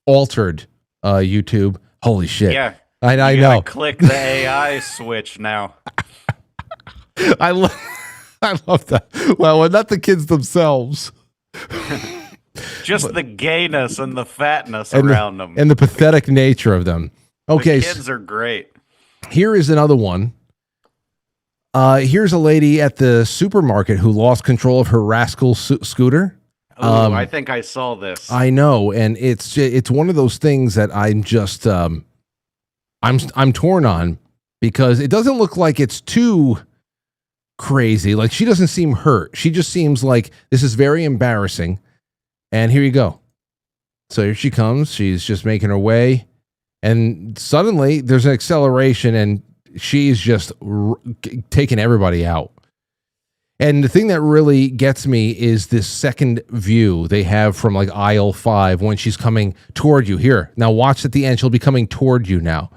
altered YouTube. Holy shit! Yeah, I know. Click the AI switch now. I love that. Well, not the kids themselves. Just the gayness and the fatness around them, and the pathetic nature of them. Okay, the kids are great. Here is another one. Here's a lady at the supermarket who lost control of her rascal scooter. Oh, I think I saw this. I know, and it's one of those things that I'm just I'm torn on, because it doesn't look like it's too crazy. Like, she doesn't seem hurt. She just seems like this is very embarrassing. And here you go. So here she comes. She's just making her way. And suddenly there's an acceleration and she's just taking everybody out. And the thing that really gets me is this second view they have from like aisle 5 when she's coming toward you. Here, now watch at the end. She'll be coming toward you now.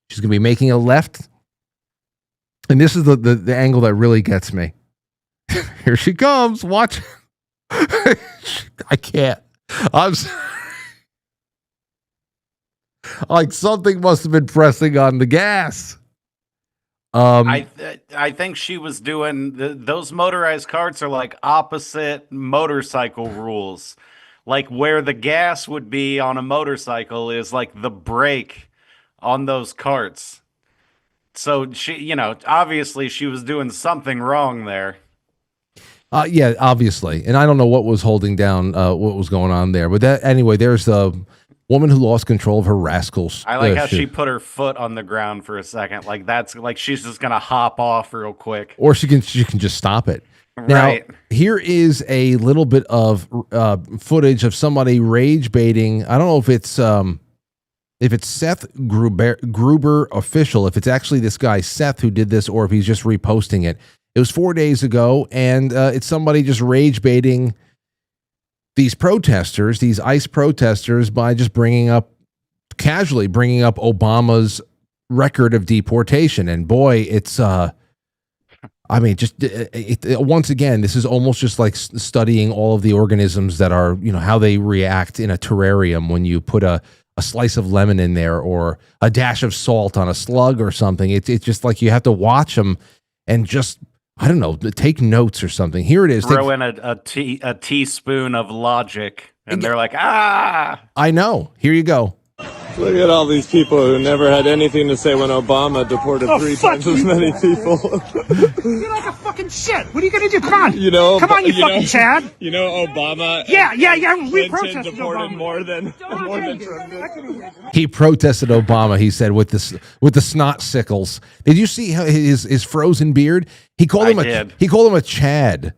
She's going to be making a left. And this is the angle that really gets me. Here she comes. Watch. I can't. I'm sorry. Like, something must have been pressing on the gas. I think she was doing those motorized carts are like opposite motorcycle rules. Like, where the gas would be on a motorcycle is like the brake on those carts. So she, obviously she was doing something wrong there. Yeah, obviously. And I don't know what was holding down what was going on there. But anyway, there's the woman who lost control of her rascals. I like how she put her foot on the ground for a second. Like, that's like she's just gonna hop off real quick. Or she can just stop it. Right. Now, here is a little bit of footage of somebody rage baiting. I don't know if it's Seth Gruber official, if it's actually this guy Seth who did this, or if he's just reposting it. It was 4 days ago, and it's somebody just rage baiting these protesters, these ICE protesters, by just casually bringing up Obama's record of deportation. And boy, it's, once again, this is almost just like studying all of the organisms that are, how they react in a terrarium when you put a slice of lemon in there or a dash of salt on a slug or something. It's just like you have to watch them and just, I don't know, take notes or something. Here it is. Throw in a teaspoon of logic, and they're like, ah! I know. Here you go. Look at all these people who never had anything to say when Obama deported 3 times as many people. You're like a fucking shit. What are you going to do? Come on. Come on, you fucking Chad. Obama. Yeah. We Clinton protested deported Obama. more than Trump did. He protested Obama, he said, with the snot sickles. Did you see how his frozen beard? He called him a Chad,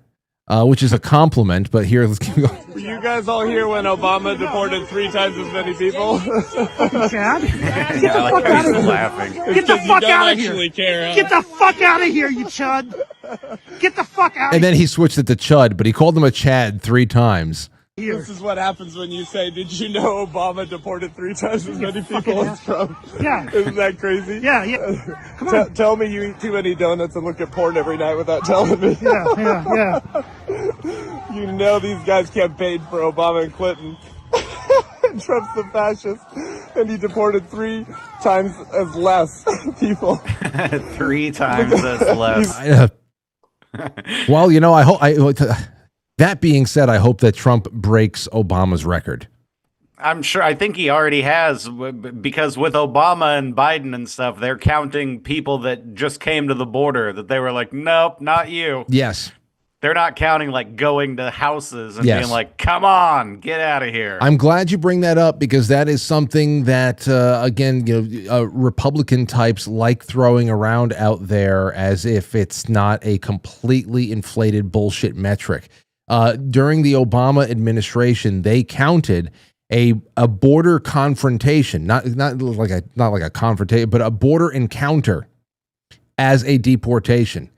which is a compliment, but here, let's keep going. Were you guys all here when Obama deported 3 times as many people? Chad? Get Yeah, the fuck out of here. laughing. Get the fuck out of actually here. care, huh? Get the fuck out of here, you chud. Get the fuck out of And then he switched it to Chud, but he called him a Chad 3 times. here. This is what happens when you say, did you know Obama deported 3 times as many people as Trump? Yeah. Isn't that crazy? Yeah. Come on. Tell me you eat too many donuts and look at porn every night without telling me. Yeah. You know these guys campaigned for Obama and Clinton. Trump's the fascist, and he deported 3 times as less people. 3 times as less. Well, I hope. That being said, I hope that Trump breaks Obama's record. I'm sure. I think he already has, because with Obama and Biden and stuff, they're counting people that just came to the border that they were like, nope, not you. Yes. They're not counting like going to houses and Yes. being like, come on, get out of here. I'm glad you bring that up, because that is something that, again, Republican types like throwing around out there as if it's not a completely inflated bullshit metric. During the Obama administration, they counted a border confrontation, not like a confrontation, but a border encounter as a deportation.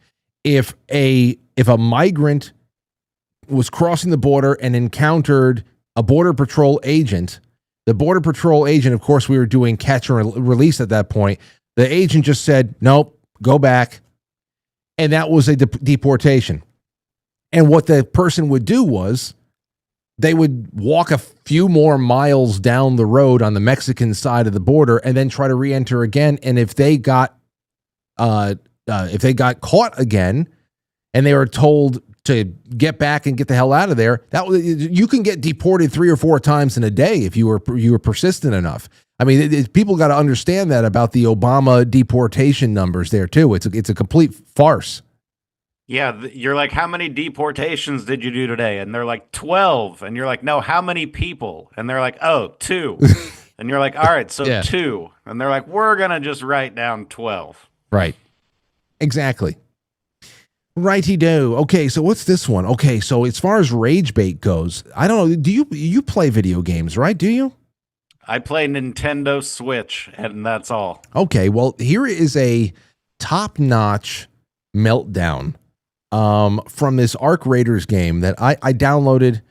If a migrant was crossing the border and encountered a border patrol agent, the border patrol agent, of course, we were doing catch and release at that point. The agent just said, nope, go back. And that was a deportation. And what the person would do was they would walk a few more miles down the road on the Mexican side of the border and then try to re-enter again. And if they got caught again and they were told to get back and get the hell out of there, you can get deported 3 or 4 times in a day if you were persistent enough. I mean, people got to understand that about the Obama deportation numbers there too. It's a complete farce. Yeah, you're like, how many deportations did you do today? And they're like, 12. And you're like, no, how many people? And they're like, oh, 2. And you're like, all right, so Yeah. 2. And they're like, we're going to just write down 12. Right. Exactly. Righty-do. Okay, so what's this one? Okay, so as far as rage bait goes, I don't know. Do you play video games, right? Do you? I play Nintendo Switch, and that's all. Okay, well, here is a top-notch meltdown from this Arc Raiders game that I downloaded.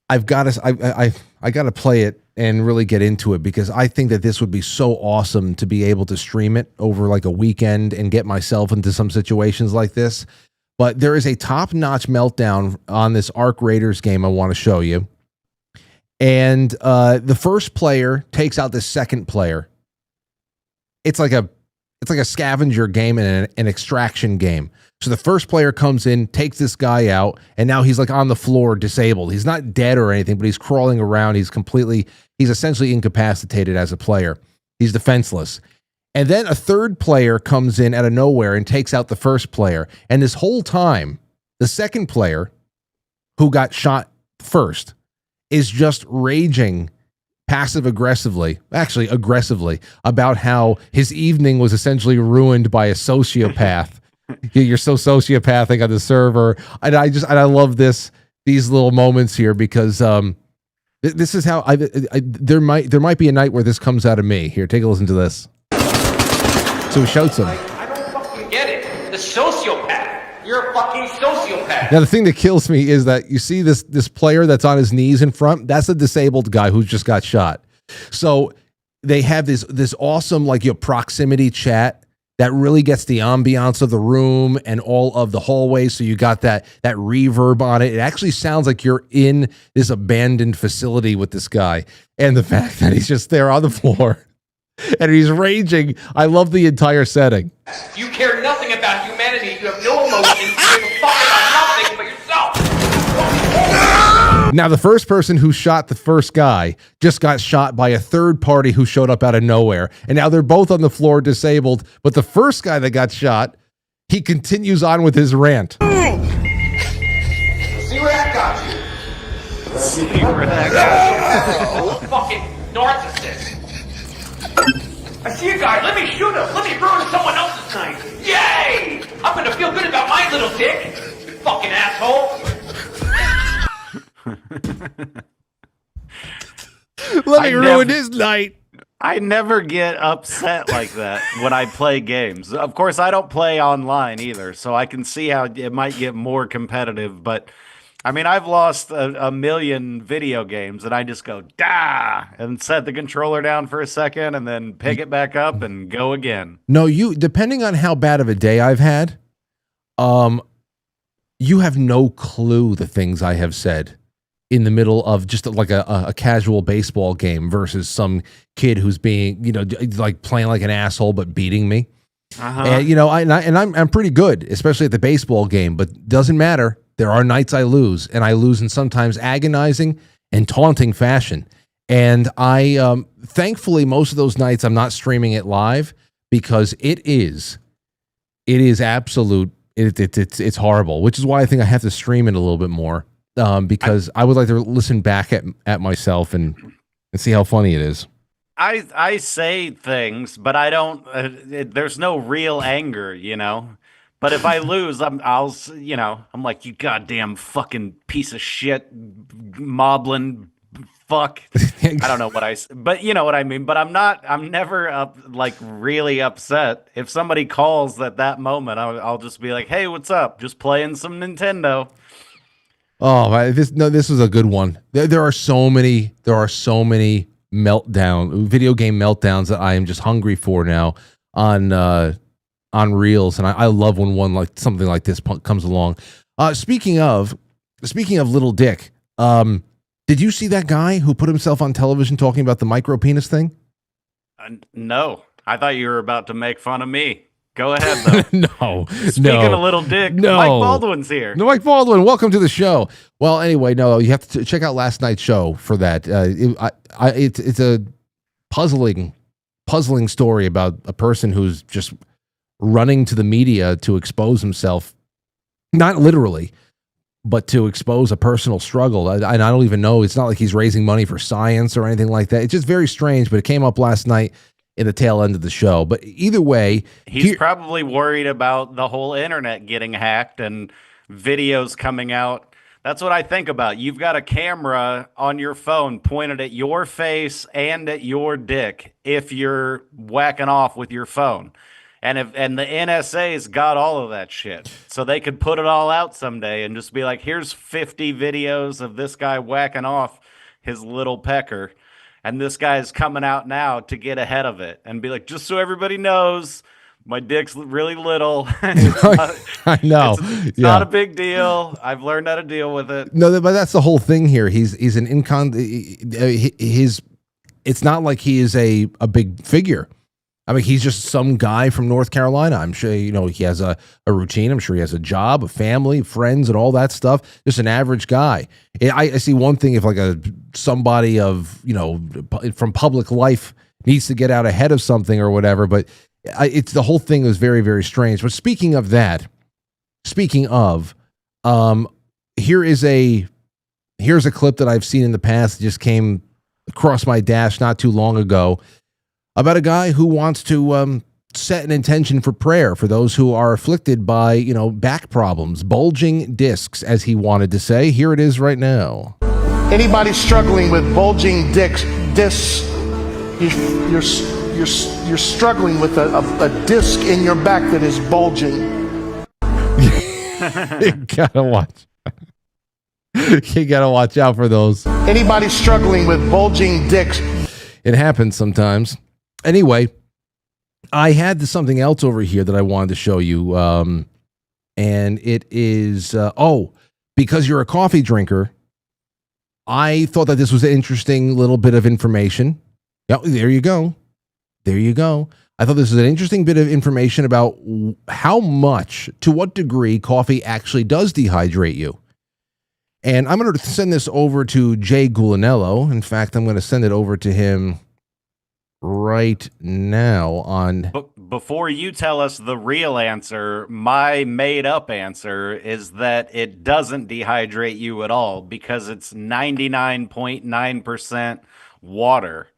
I got to play it and really get into it, because I think that this would be so awesome to be able to stream it over like a weekend and get myself into some situations like this. But there is a top-notch meltdown on this Arc Raiders game I want to show you. And the first player takes out the second player. It's like a scavenger game and an extraction game. So the first player comes in, takes this guy out, and now he's like on the floor, disabled. He's not dead or anything, but he's crawling around. He's essentially incapacitated as a player. He's defenseless. And then a third player comes in out of nowhere and takes out the first player. And this whole time, the second player, who got shot first, is just raging aggressively about how his evening was essentially ruined by a sociopath. You're so sociopathic on the server. And I love these little moments here, because this is how there might be a night where this comes out of me. Here, take a listen to this. So he shouts him. I don't fucking get it. The sociopath. You're a fucking sociopath. Now, the thing that kills me is that you see this player that's on his knees in front. That's a disabled guy who just got shot. So they have this awesome proximity chat that really gets the ambiance of the room and all of the hallways. So you got that reverb on it. It actually sounds like you're in this abandoned facility with this guy. And the fact that he's just there on the floor and he's raging. I love the entire setting. You care nothing about humanity. You have no emotions. You give a fuck about nothing but yourself. Now, the first person who shot the first guy just got shot by a third party who showed up out of nowhere. And now they're both on the floor disabled. But the first guy that got shot, he continues on with his rant. See where that got you. Fucking narcissist. I see a guy. Let me shoot him. Let me ruin someone else's night. Yay! I'm gonna feel good about my little dick. Fucking asshole. Let me ruin his night. I never get upset like that when I play games. Of course, I don't play online either, so I can see how it might get more competitive. But I mean, I've lost a million video games, and I just go, "Dah!" and set the controller down for a second, and then pick it back up and go again. No, depending on how bad of a day I've had, you have no clue the things I have said in the middle of just like a casual baseball game versus some kid who's being, like playing like an asshole but beating me. And I'm pretty good, especially at the baseball game, but doesn't matter. There are nights I lose, and I lose in sometimes agonizing and taunting fashion. And I, thankfully, most of those nights I'm not streaming it live because it is absolute. It's horrible, which is why I think I have to stream it a little bit more because I would like to listen back at myself and see how funny it is. I say things, but I don't. There's no real anger, you know. But if I lose, I'm like, you goddamn fucking piece of shit, moblin fuck. I don't know what but you know what I mean. But I'm never really upset. If somebody calls at that moment, I'll just be like, hey, what's up? Just playing some Nintendo. Oh, this was a good one. There are so many video game meltdowns that I am just hungry for now on Reels, and I love when one like something like this comes along. Speaking of little dick, did you see that guy who put himself on television talking about the micro penis thing? No, I thought you were about to make fun of me. Go ahead, though. No. Speaking of little dick, no. Mike Baldwin's here. No, Mike Baldwin, welcome to the show. Well, anyway, no, you have to check out last night's show for that. It's a puzzling story about a person who's just running to the media to expose himself, not literally, but to expose a personal struggle. And I don't even know. It's not like he's raising money for science or anything like that. It's just very strange, but it came up last night in the tail end of the show. But either way, he's probably worried about the whole internet getting hacked and videos coming out. That's what I think about. You've got a camera on your phone pointed at your face and at your dick if you're whacking off with your phone. And the NSA's got all of that shit. So they could put it all out someday and just be like, here's 50 videos of this guy whacking off his little pecker. And this guy's coming out now to get ahead of it and be like, just so everybody knows, my dick's really little. I know. It's not a big deal. I've learned how to deal with it. No, but that's the whole thing here. He's an it's not like he is a big figure. I mean, he's just some guy from North Carolina. I'm sure, he has a routine. I'm sure he has a job, a family, friends, and all that stuff. Just an average guy. I see one thing if like somebody of, from public life needs to get out ahead of something or whatever, but it's the whole thing was very, very strange. But speaking of, here's a clip that I've seen in the past that just came across my dash not too long ago, about a guy who wants to set an intention for prayer for those who are afflicted by, back problems, bulging discs, as he wanted to say. Here it is right now. Anybody struggling with bulging discs, you're struggling with a disc in your back that is bulging. You gotta watch. You gotta watch out for those. Anybody struggling with bulging discs. It happens sometimes. Anyway, I had something else over here that I wanted to show you, and it is, because you're a coffee drinker, I thought that this was an interesting little bit of information. Yeah, there you go. I thought this was an interesting bit of information about how much, to what degree, coffee actually does dehydrate you. And I'm going to send this over to Jay Gulanello. In fact, I'm going to send it over to him right now on. Before you tell us the real answer, my made up answer is that it doesn't dehydrate you at all because it's 99.9% water.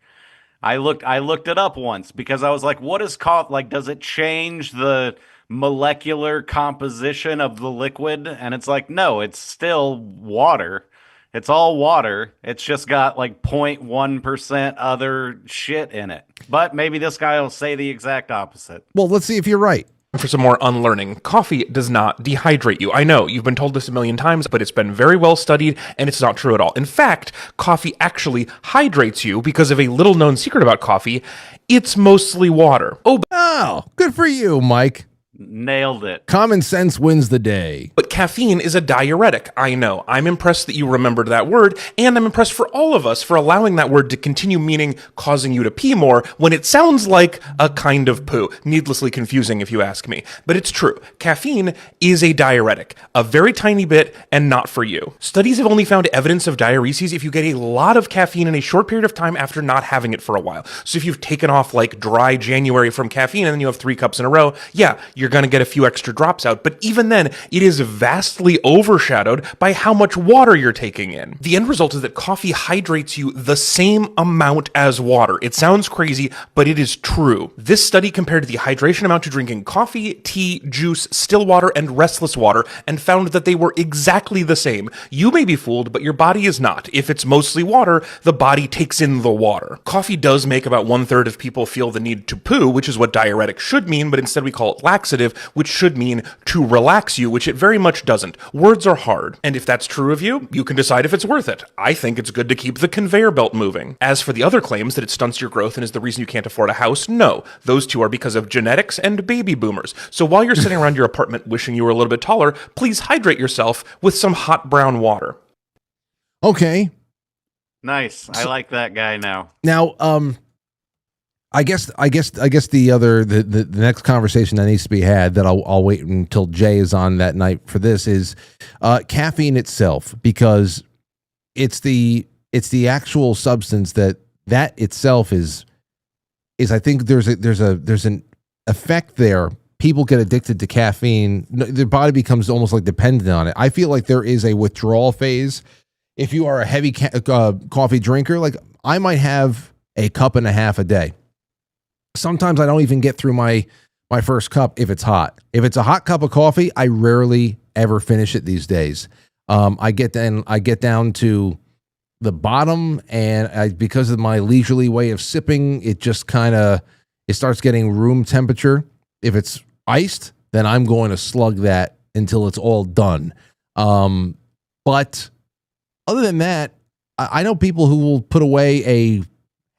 I looked it up once because I was like, what is coffee? Like, does it change the molecular composition of the liquid? And it's like, no, it's still water. It's all water. It's just got like 0.1% other shit in it. But maybe this guy will say the exact opposite. Well, let's see if you're right. For some more unlearning, coffee does not dehydrate you. I know, you've been told this a million times, but it's been very well studied, and it's not true at all. In fact, coffee actually hydrates you because of a little-known secret about coffee. It's mostly water. Oh, good for you, Mike. Nailed it. Common sense wins the day. But caffeine is a diuretic. I know. I'm impressed that you remembered that word, and I'm impressed for all of us for allowing that word to continue meaning causing you to pee more when it sounds like a kind of poo. Needlessly confusing if you ask me. But it's true. Caffeine is a diuretic. A very tiny bit, and not for you. Studies have only found evidence of diureses if you get a lot of caffeine in a short period of time after not having it for a while. So if you've taken off like dry January from caffeine and then you have 3 cups in a row, yeah, you're going to get a few extra drops out, but even then, it is vastly overshadowed by how much water you're taking in. The end result is that coffee hydrates you the same amount as water. It sounds crazy, but it is true. This study compared the hydration amount to drinking coffee, tea, juice, still water, and restless water, and found that they were exactly the same. You may be fooled, but your body is not. If it's mostly water, the body takes in the water. Coffee does make about 1/3 of people feel the need to poo, which is what diuretic should mean, but instead we call it laxative, which should mean to relax you, which it very much doesn't. Words are hard. And if that's true of you, you can decide if it's worth it. I think it's good to keep the conveyor belt moving. As for the other claims that it stunts your growth and is the reason you can't afford a house, no. Those two are because of genetics and baby boomers. So while you're sitting around your apartment wishing you were a little bit taller, please hydrate yourself with some hot brown water. Okay. Nice. I like that guy now. Now, I guess the next conversation that needs to be had that I'll wait until Jay is on that night for this is caffeine itself, because it's the actual substance that itself is I think there's an effect there. People get addicted to caffeine. Their body becomes almost like dependent on it. I feel like there is a withdrawal phase. If you are a heavy coffee drinker, like I might have a cup and a half a day. Sometimes I don't even get through my first cup if it's hot. If it's a hot cup of coffee, I rarely ever finish it these days. I get down to the bottom, and because of my leisurely way of sipping, it just it starts getting room temperature. If it's iced, then I'm going to slug that until it's all done. But other than that, I know people who will put away a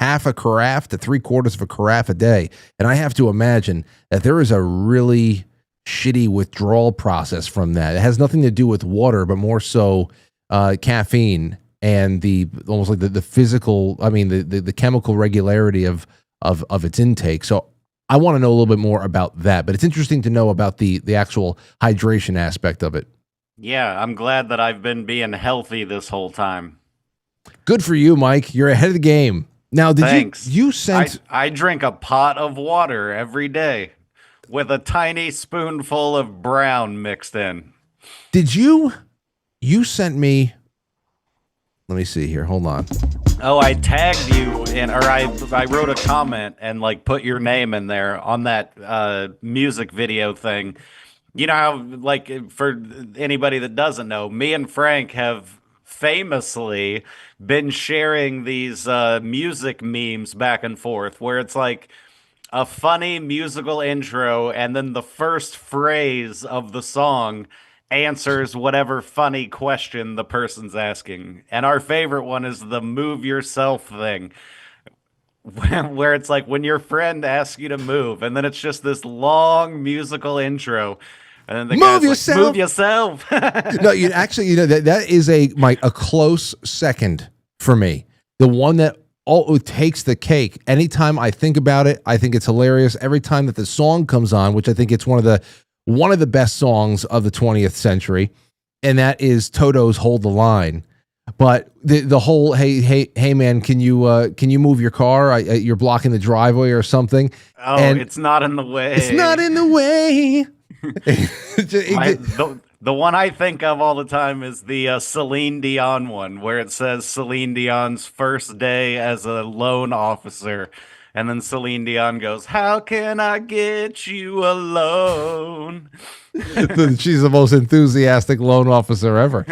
half a carafe to 3/4 of a carafe a day. And I have to imagine that there is a really shitty withdrawal process from that. It has nothing to do with water, but more so caffeine and the almost like the physical, the chemical regularity of its intake. So I want to know a little bit more about that, but it's interesting to know about the actual hydration aspect of it. Yeah, I'm glad that I've been being healthy this whole time. Good for you, Mike. You're ahead of the game. Now, Thanks. you sent... I drink a pot of water every day with a tiny spoonful of brown mixed in. Did you sent me... Let me see here. Hold on. Oh, I tagged you in, or I wrote a comment and like put your name in there on that music video thing. You know how, like, for anybody that doesn't know, me and Frank have famously been sharing these music memes back and forth where it's like a funny musical intro and then the first phrase of the song answers whatever funny question the person's asking. And our favorite one is the move yourself thing, where it's like when your friend asks you to move and then it's just this long musical intro. And then the move guy's yourself. Like, move yourself. No, that is a close second for me. The one that takes the cake. Anytime I think about it, I think it's hilarious. Every time that the song comes on, which I think it's one of the best songs of the 20th century, and that is Toto's "Hold the Line." But the whole hey man, can you move your car? You're blocking the driveway or something. Oh, and it's not in the way. It's not in the way. The one I think of all the time is the Celine Dion one, where it says Celine Dion's first day as a loan officer, and then Celine Dion goes, "How can I get you a loan?" She's the most enthusiastic loan officer ever.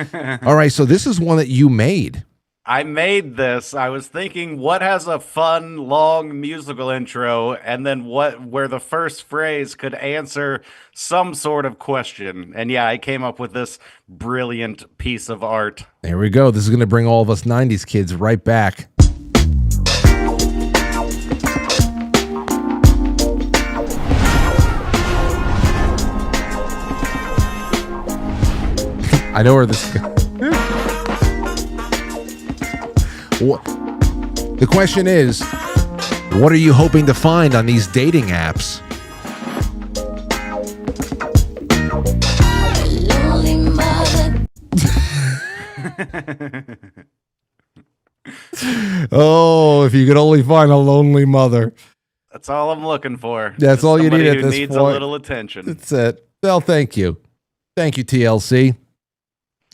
All right, so this is one that you made. I made this. I was thinking, what has a fun, long musical intro, and then where the first phrase could answer some sort of question. And yeah, I came up with this brilliant piece of art. There we go. This is going to bring all of us 90s kids right back. know where this. The question is, what are you hoping to find on these dating apps? Oh, if you could only find a lonely mother. That's all I'm looking for. That's Just all you need somebody at who this needs point. a little attention. That's it. Well, thank you. Thank you, TLC.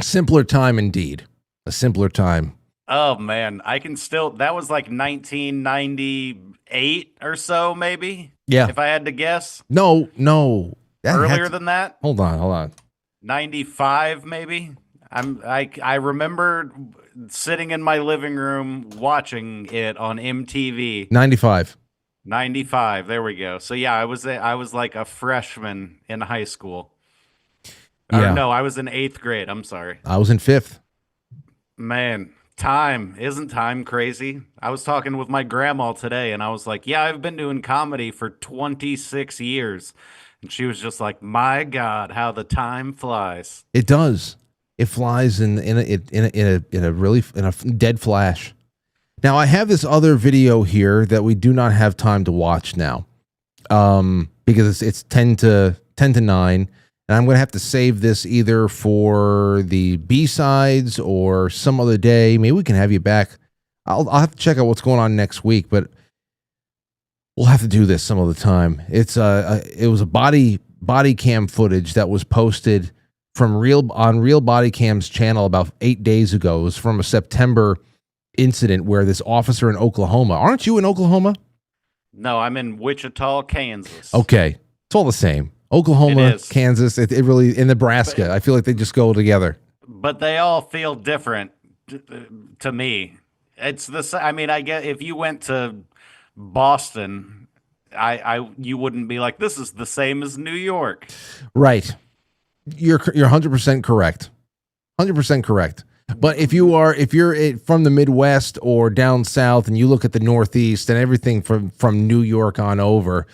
Simpler time indeed. A simpler time. Oh man, I can still. That was like 1998 or so, maybe. Yeah. If I had to guess. No. Earlier than that. Hold on. 95, maybe. I remember sitting in my living room watching it on MTV. 95. 95. There we go. So yeah, I was like a freshman in high school. Yeah. Or no, I was in 8th grade. I'm sorry. I was in 5th. Man, isn't time crazy? I was talking with my grandma today and I was like, yeah, I've been doing comedy for 26 years. And she was just like, my God, how the time flies. It does. It flies in a dead flash. Now I have this other video here that we do not have time to watch now, because it's 10 to 9, and I'm going to have to save this either for the B-sides or some other day. Maybe we can have you back. I'll have to check out what's going on next week, but we'll have to do this some other time. It was a body cam footage that was posted from Real Body Cam's channel about 8 days ago. It was from a September incident where this officer in Oklahoma. Aren't you in Oklahoma? No, I'm in Wichita, Kansas. Okay. It's all the same. Oklahoma, Kansas, it really, in Nebraska. I feel like they just go together. But they all feel different to me. It's I mean, I get if you went to Boston, you wouldn't be like, this is the same as New York. Right. You're 100% correct. 100% correct. But if you're from the Midwest or down south and you look at the Northeast and everything from New York on over,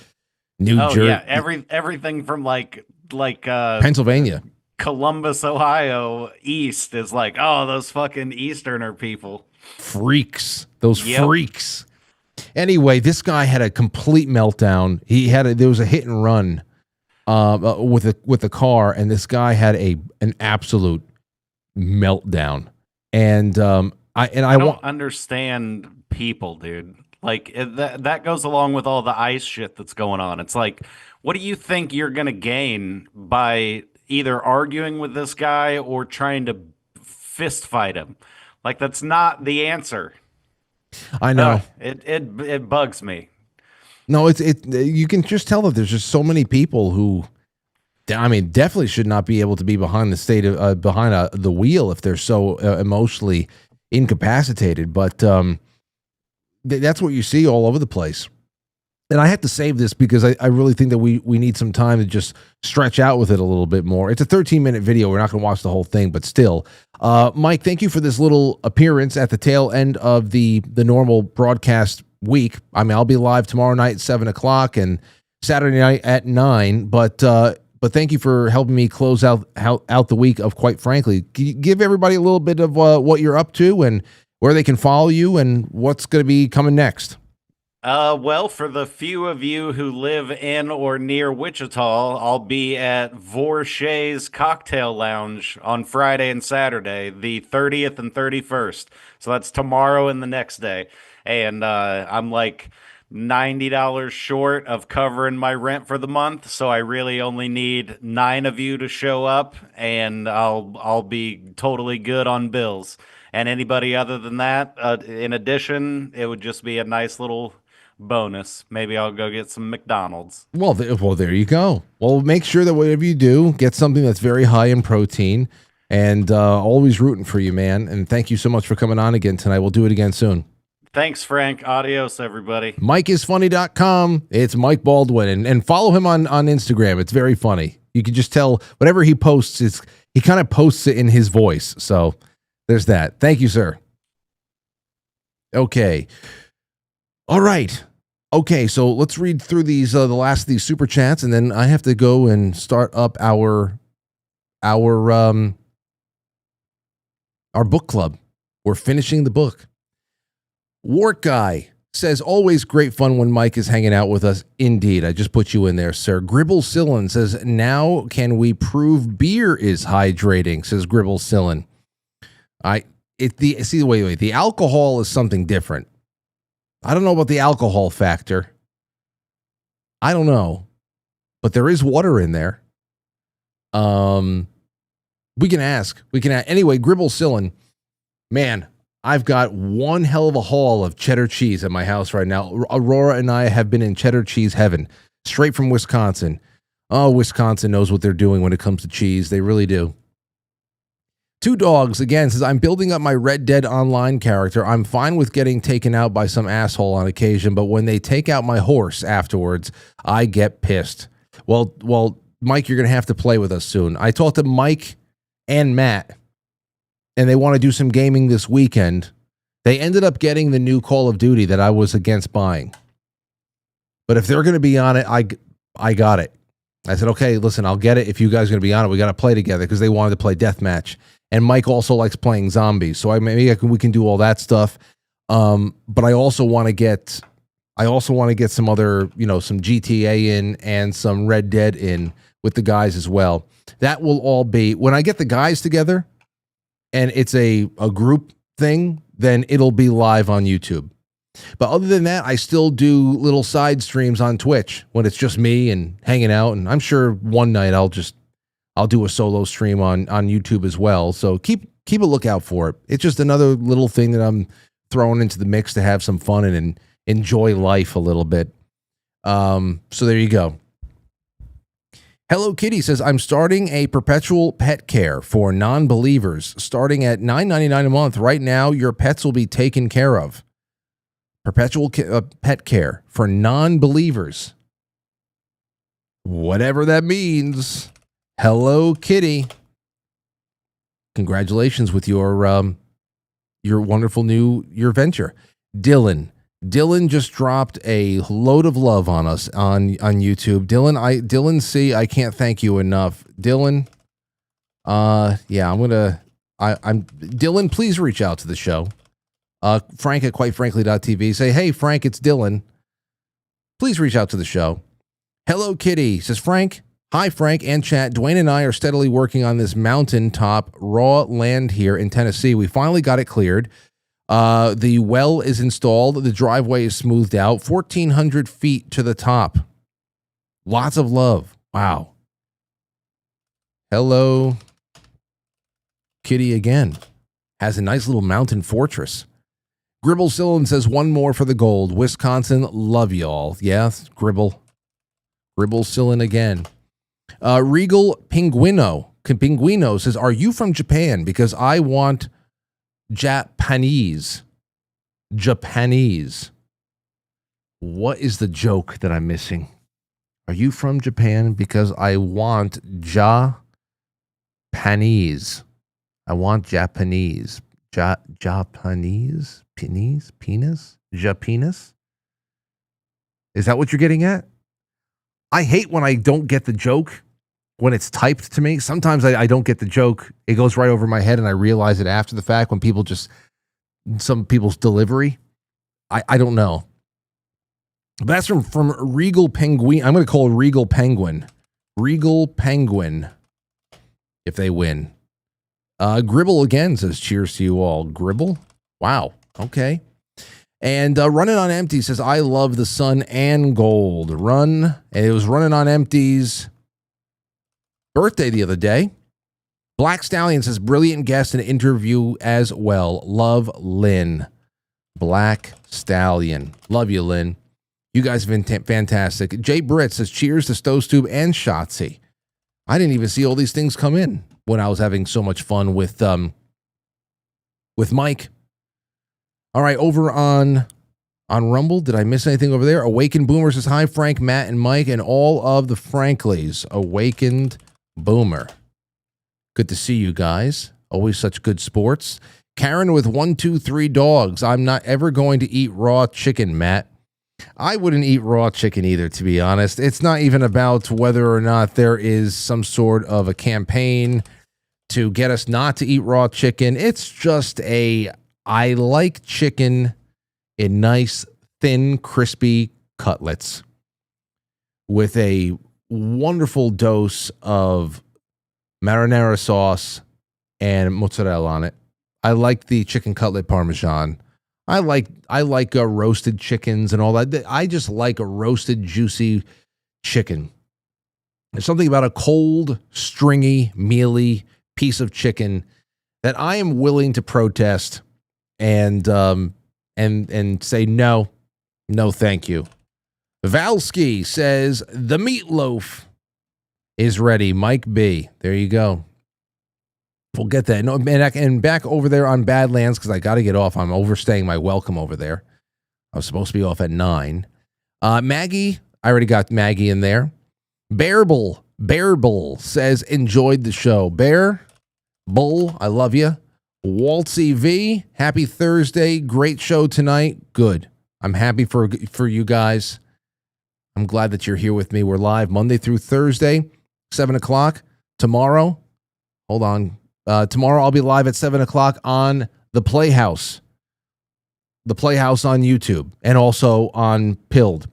New Jersey, yeah, everything from like Pennsylvania, Columbus, Ohio, east is like, oh, those fucking Easterner people, freaks, freaks. Anyway, this guy had a complete meltdown. There was a hit and run with a car, and this guy had an absolute meltdown. And I don't understand people, dude. Like that goes along with all the ICE shit that's going on. It's like, what do you think you're gonna gain by either arguing with this guy or trying to fist fight him? Like, that's not the answer. I know. It bugs me. No, you can just tell that there's just so many people who, I mean, definitely should not be able to be behind the wheel if they're so emotionally incapacitated. But that's what you see all over the place. And I have to save this because I really think that we need some time to just stretch out with it a little bit more. It's a 13-minute video. We're not going to watch the whole thing, but still. Mike, thank you for this little appearance at the tail end of the normal broadcast week. I mean, I'll be live tomorrow night at 7 o'clock and Saturday night at 9. But thank you for helping me close out the week of Quite Frankly. Can you give everybody a little bit of what you're up to and where they can follow you and what's going to be coming next? Well, for the few of you who live in or near Wichita, I'll be at Vorshay's Cocktail Lounge on Friday and Saturday, the 30th and 31st. So that's tomorrow and the next day. And I'm like $90 short of covering my rent for the month, so I really only need 9 of you to show up, and I'll be totally good on bills. And anybody other than that, in addition, it would just be a nice little bonus. Maybe I'll go get some McDonald's. Well, there you go. Well, make sure that whatever you do, get something that's very high in protein, and always rooting for you, man. And thank you so much for coming on again tonight. We'll do it again soon. Thanks, Frank. Adios, everybody. MikeIsFunny.com. It's Mike Baldwin, and follow him on Instagram. It's very funny. You can just tell whatever he posts, he kind of posts it in his voice. So there's that. Thank you, sir. Okay. All right. Okay, so let's read through these the last of these super chats, and then I have to go and start up our our book club. We're finishing the book. Wart Guy says, always great fun when Mike is hanging out with us. Indeed. I just put you in there, sir. Gribble Sillin says, now can we prove beer is hydrating, says Gribble Sillin. Wait. The alcohol is something different. I don't know about the alcohol factor. I don't know. But there is water in there. We can ask. Anyway, Gribble Sillin, man, I've got one hell of a haul of cheddar cheese at my house right now. Aurora and I have been in cheddar cheese heaven, straight from Wisconsin. Oh, Wisconsin knows what they're doing when it comes to cheese. They really do. Two Dogs, again, says, I'm building up my Red Dead Online character. I'm fine with getting taken out by some asshole on occasion, but when they take out my horse afterwards, I get pissed. Well, Mike, you're going to have to play with us soon. I talked to Mike and Matt, and they want to do some gaming this weekend. They ended up getting the new Call of Duty that I was against buying. But if they're going to be on it, I got it. I said, okay, listen, I'll get it. If you guys are going to be on it, we got to play together, because they wanted to play deathmatch. And Mike also likes playing zombies, so we can do all that stuff. But I also want to get some other, some GTA in and some Red Dead in with the guys as well. That will all be when I get the guys together, and it's a group thing. Then it'll be live on YouTube. But other than that, I still do little side streams on Twitch when it's just me and hanging out. And I'm sure one night I'll do a solo stream on YouTube as well. So keep a lookout for it. It's just another little thing that I'm throwing into the mix to have some fun and enjoy life a little bit. So there you go. Hello Kitty says, I'm starting a perpetual pet care for non-believers starting at $9.99 a month. Right now, your pets will be taken care of. Perpetual pet care for non-believers. Whatever that means. Hello, Kitty. Congratulations with your wonderful your venture. Dylan just dropped a load of love on us on YouTube. Dylan C, I can't thank you enough. Dylan, Dylan, please reach out to the show. Frank at quitefrankly.tv. Say, hey, Frank, it's Dylan. Please reach out to the show. Hello, Kitty, says Frank. Hi, Frank and chat. Dwayne and I are steadily working on this mountaintop raw land here in Tennessee. We finally got it cleared. The well is installed. The driveway is smoothed out. 1,400 feet to the top. Lots of love. Wow. Hello, Kitty again. Has a nice little mountain fortress. Gribble Sillin says, one more for the gold. Wisconsin, love y'all. Yes, Gribble Sillin again. Regal Pinguino says, are you from Japan? Because I want Japanese. What is the joke that I'm missing? Are you from Japan? Because I want Japanese. I want Japanese. Japanese? Penis? Japanese? Is that what you're getting at? I hate when I don't get the joke when it's typed to me. Sometimes I don't get the joke. It goes right over my head and I realize it after the fact when some people's delivery. I don't know. But that's from Regal Penguin. I'm going to call it Regal Penguin. Regal Penguin. If they win. Gribble again says, cheers to you all. Gribble? Wow. Okay. And Running on Empty says, I love the sun and gold. And it was Running on Empty's birthday the other day. Black Stallion says, brilliant guest and interview as well. Love, Lynn. Black Stallion. Love you, Lynn. You guys have been fantastic. Jay Britt says, cheers to Stowstube and Shotzi. I didn't even see all these things come in when I was having so much fun with Mike. All right, over on Rumble, did I miss anything over there? Awakened Boomer says, hi, Frank, Matt, and Mike, and all of the Franklies. Awakened Boomer. Good to see you guys. Always such good sports. Karen with 123 dogs. I'm not ever going to eat raw chicken, Matt. I wouldn't eat raw chicken either, to be honest. It's not even about whether or not there is some sort of a campaign to get us not to eat raw chicken. It's just I like chicken in nice, thin, crispy cutlets with a wonderful dose of marinara sauce and mozzarella on it. I like the chicken cutlet parmesan. I like roasted chickens and all that. I just like a roasted, juicy chicken. There's something about a cold, stringy, mealy piece of chicken that I am willing to protest and say no, thank you. Valsky says the meatloaf is ready. Mike B. There you go. We'll get that. No, and back over there on Badlands, because I got to get off. I'm overstaying my welcome over there. I was supposed to be off at 9. Maggie, I already got Maggie in there. Bearbull says, enjoyed the show. Bear, Bull, I love you. Waltzy V, happy Thursday. Great show tonight. Good. I'm happy for you guys. I'm glad that you're here with me. We're live Monday through Thursday, 7 o'clock. Tomorrow, hold on. Tomorrow I'll be live at 7 o'clock on the Playhouse. The Playhouse on YouTube and also on Pilled.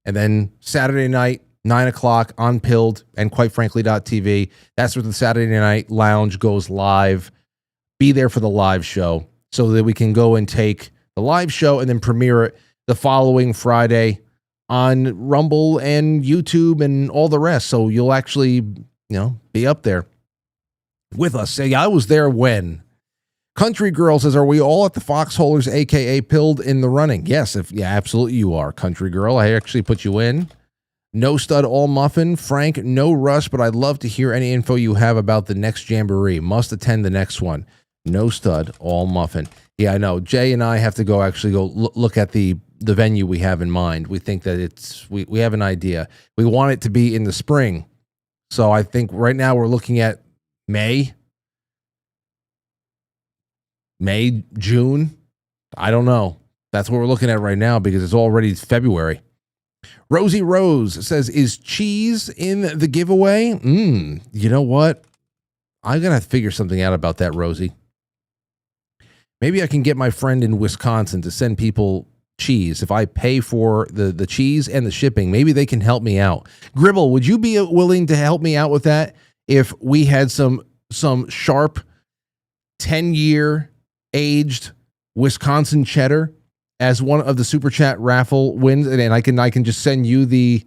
And then Saturday night, 9 o'clock on Pilled and Quite Frankly.tv. That's where the Saturday Night Lounge goes live. Be there for the live show so that we can go and take the live show and then premiere it the following Friday on Rumble and YouTube and all the rest. So you'll actually, be up there with us. Say, I was there when. Country Girl says, are we all at the Foxholers, a.k.a. Pilled, in the running? Yes, absolutely you are, Country Girl. I actually put you in. No Stud All Muffin. Frank, no rush, but I'd love to hear any info you have about the next Jamboree. Must attend the next one. No Stud All Muffin. Yeah, I know. Jay and I have to go look at the venue we have in mind. We think that we have an idea. We want it to be in the spring. So I think right now we're looking at May, June. I don't know. That's what we're looking at right now because it's already February. Rosie Rose says, is cheese in the giveaway? You know what? I'm going to figure something out about that, Rosie. Maybe I can get my friend in Wisconsin to send people cheese. If I pay for the cheese and the shipping, maybe they can help me out. Gribble, would you be willing to help me out with that? If we had some sharp 10-year aged Wisconsin cheddar as one of the super chat raffle wins, and I can just send you the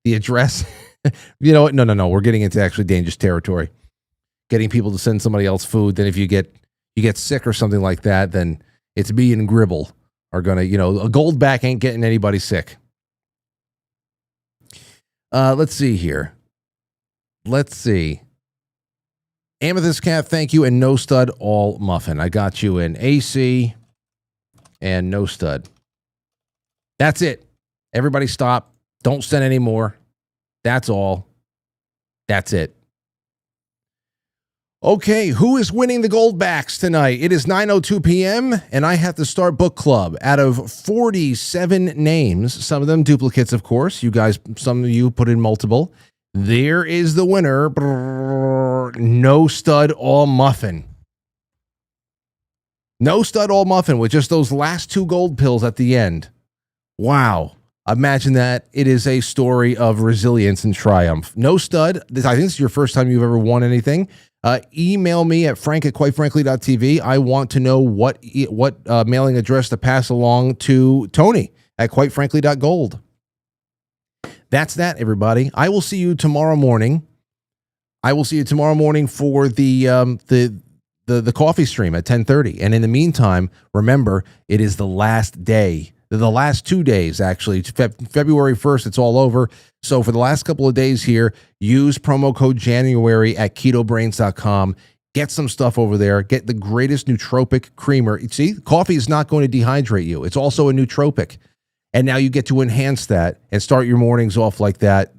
address. You know what? No. We're getting into actually dangerous territory. Getting people to send somebody else food. Then if you get sick or something like that, then it's me and Gribble are gonna, a Goldback ain't getting anybody sick. Let's see here. Let's see. Amethyst Cat, thank you, and No Stud All Muffin. I got you in AC and No Stud. That's it. Everybody stop. Don't send any more. That's all. That's it. Okay, who is winning the Goldbacks tonight? It is 9:02 p.m., and I have to start book club. Out of 47 names, some of them duplicates, of course. Some of you put in multiple. There is the winner. No Stud All Muffin. No Stud All Muffin with just those last 2 gold pills at the end. Wow. Imagine that. It is a story of resilience and triumph. No Stud. I think this is your first time you've ever won anything. Email me at frank@quitefrankly.tv. I want to know what mailing address to pass along to Tony at quitefrankly.gold. That's that, everybody. I will see you tomorrow morning. For the coffee stream at 10:30. And in the meantime, remember, it is the last day. The last 2 days, actually. February 1st, it's all over. So for the last couple of days here, use promo code January at ketobrainz.com. Get some stuff over there. Get the greatest nootropic creamer. See, coffee is not going to dehydrate you. It's also a nootropic. And now you get to enhance that and start your mornings off like that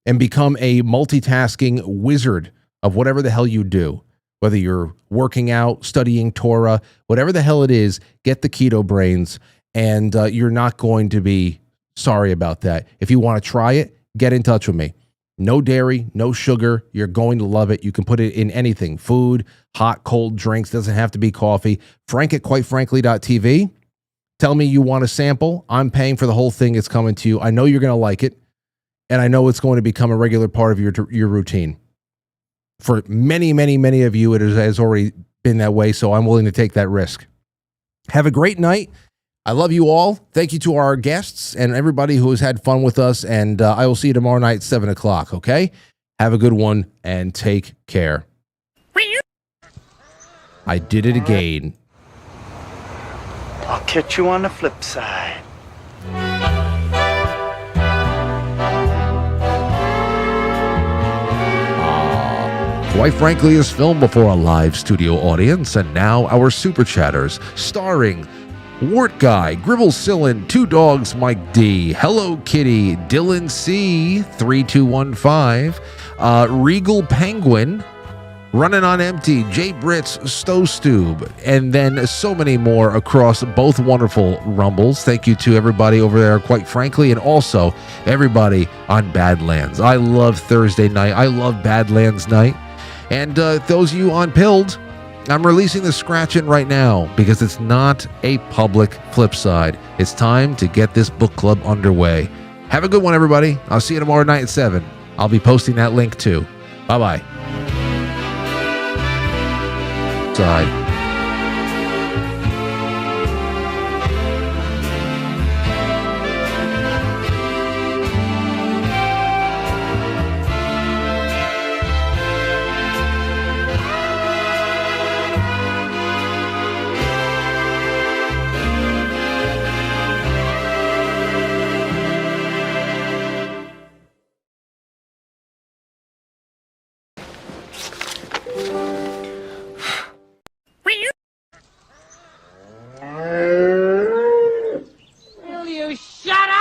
and become a multitasking wizard of whatever the hell you do. Whether you're working out, studying Torah, whatever the hell it is, get the Keto Brainz, and you're not going to be sorry about that. If you want to try it, get in touch with me. No dairy, no sugar. You're going to love it. You can put it in anything, food, hot, cold drinks. Doesn't have to be coffee. Frank at quitefrankly.tv. Tell me you want a sample. I'm paying for the whole thing. It's coming to you. I know you're going to like it, and I know it's going to become a regular part of your routine. For many, many, many of you, it has already been that way, so I'm willing to take that risk. Have a great night. I love you all. Thank you to our guests and everybody who has had fun with us, and I will see you tomorrow night at 7 o'clock, okay? Have a good one, and take care. I did it again. I'll catch you on the flip side. Quite Frankly is filmed before a live studio audience, and now our super chatters, starring Wart Guy, Gribble Cillin, Two Dogs Mike D, Hello Kitty, Dylan C, 3215, Regal Penguin, Running on Empty, Jay Brits, Stove, and then so many more across both wonderful Rumbles. Thank you to everybody over there, Quite Frankly, and also everybody on Badlands. I love Thursday night. I love Badlands night. And those of you on Pilled, I'm releasing the scratch-in right now because it's not a public flip side. It's time to get this book club underway. Have a good one, everybody. I'll see you tomorrow night at 7. I'll be posting that link too. Bye-bye. Side. Will you shut up?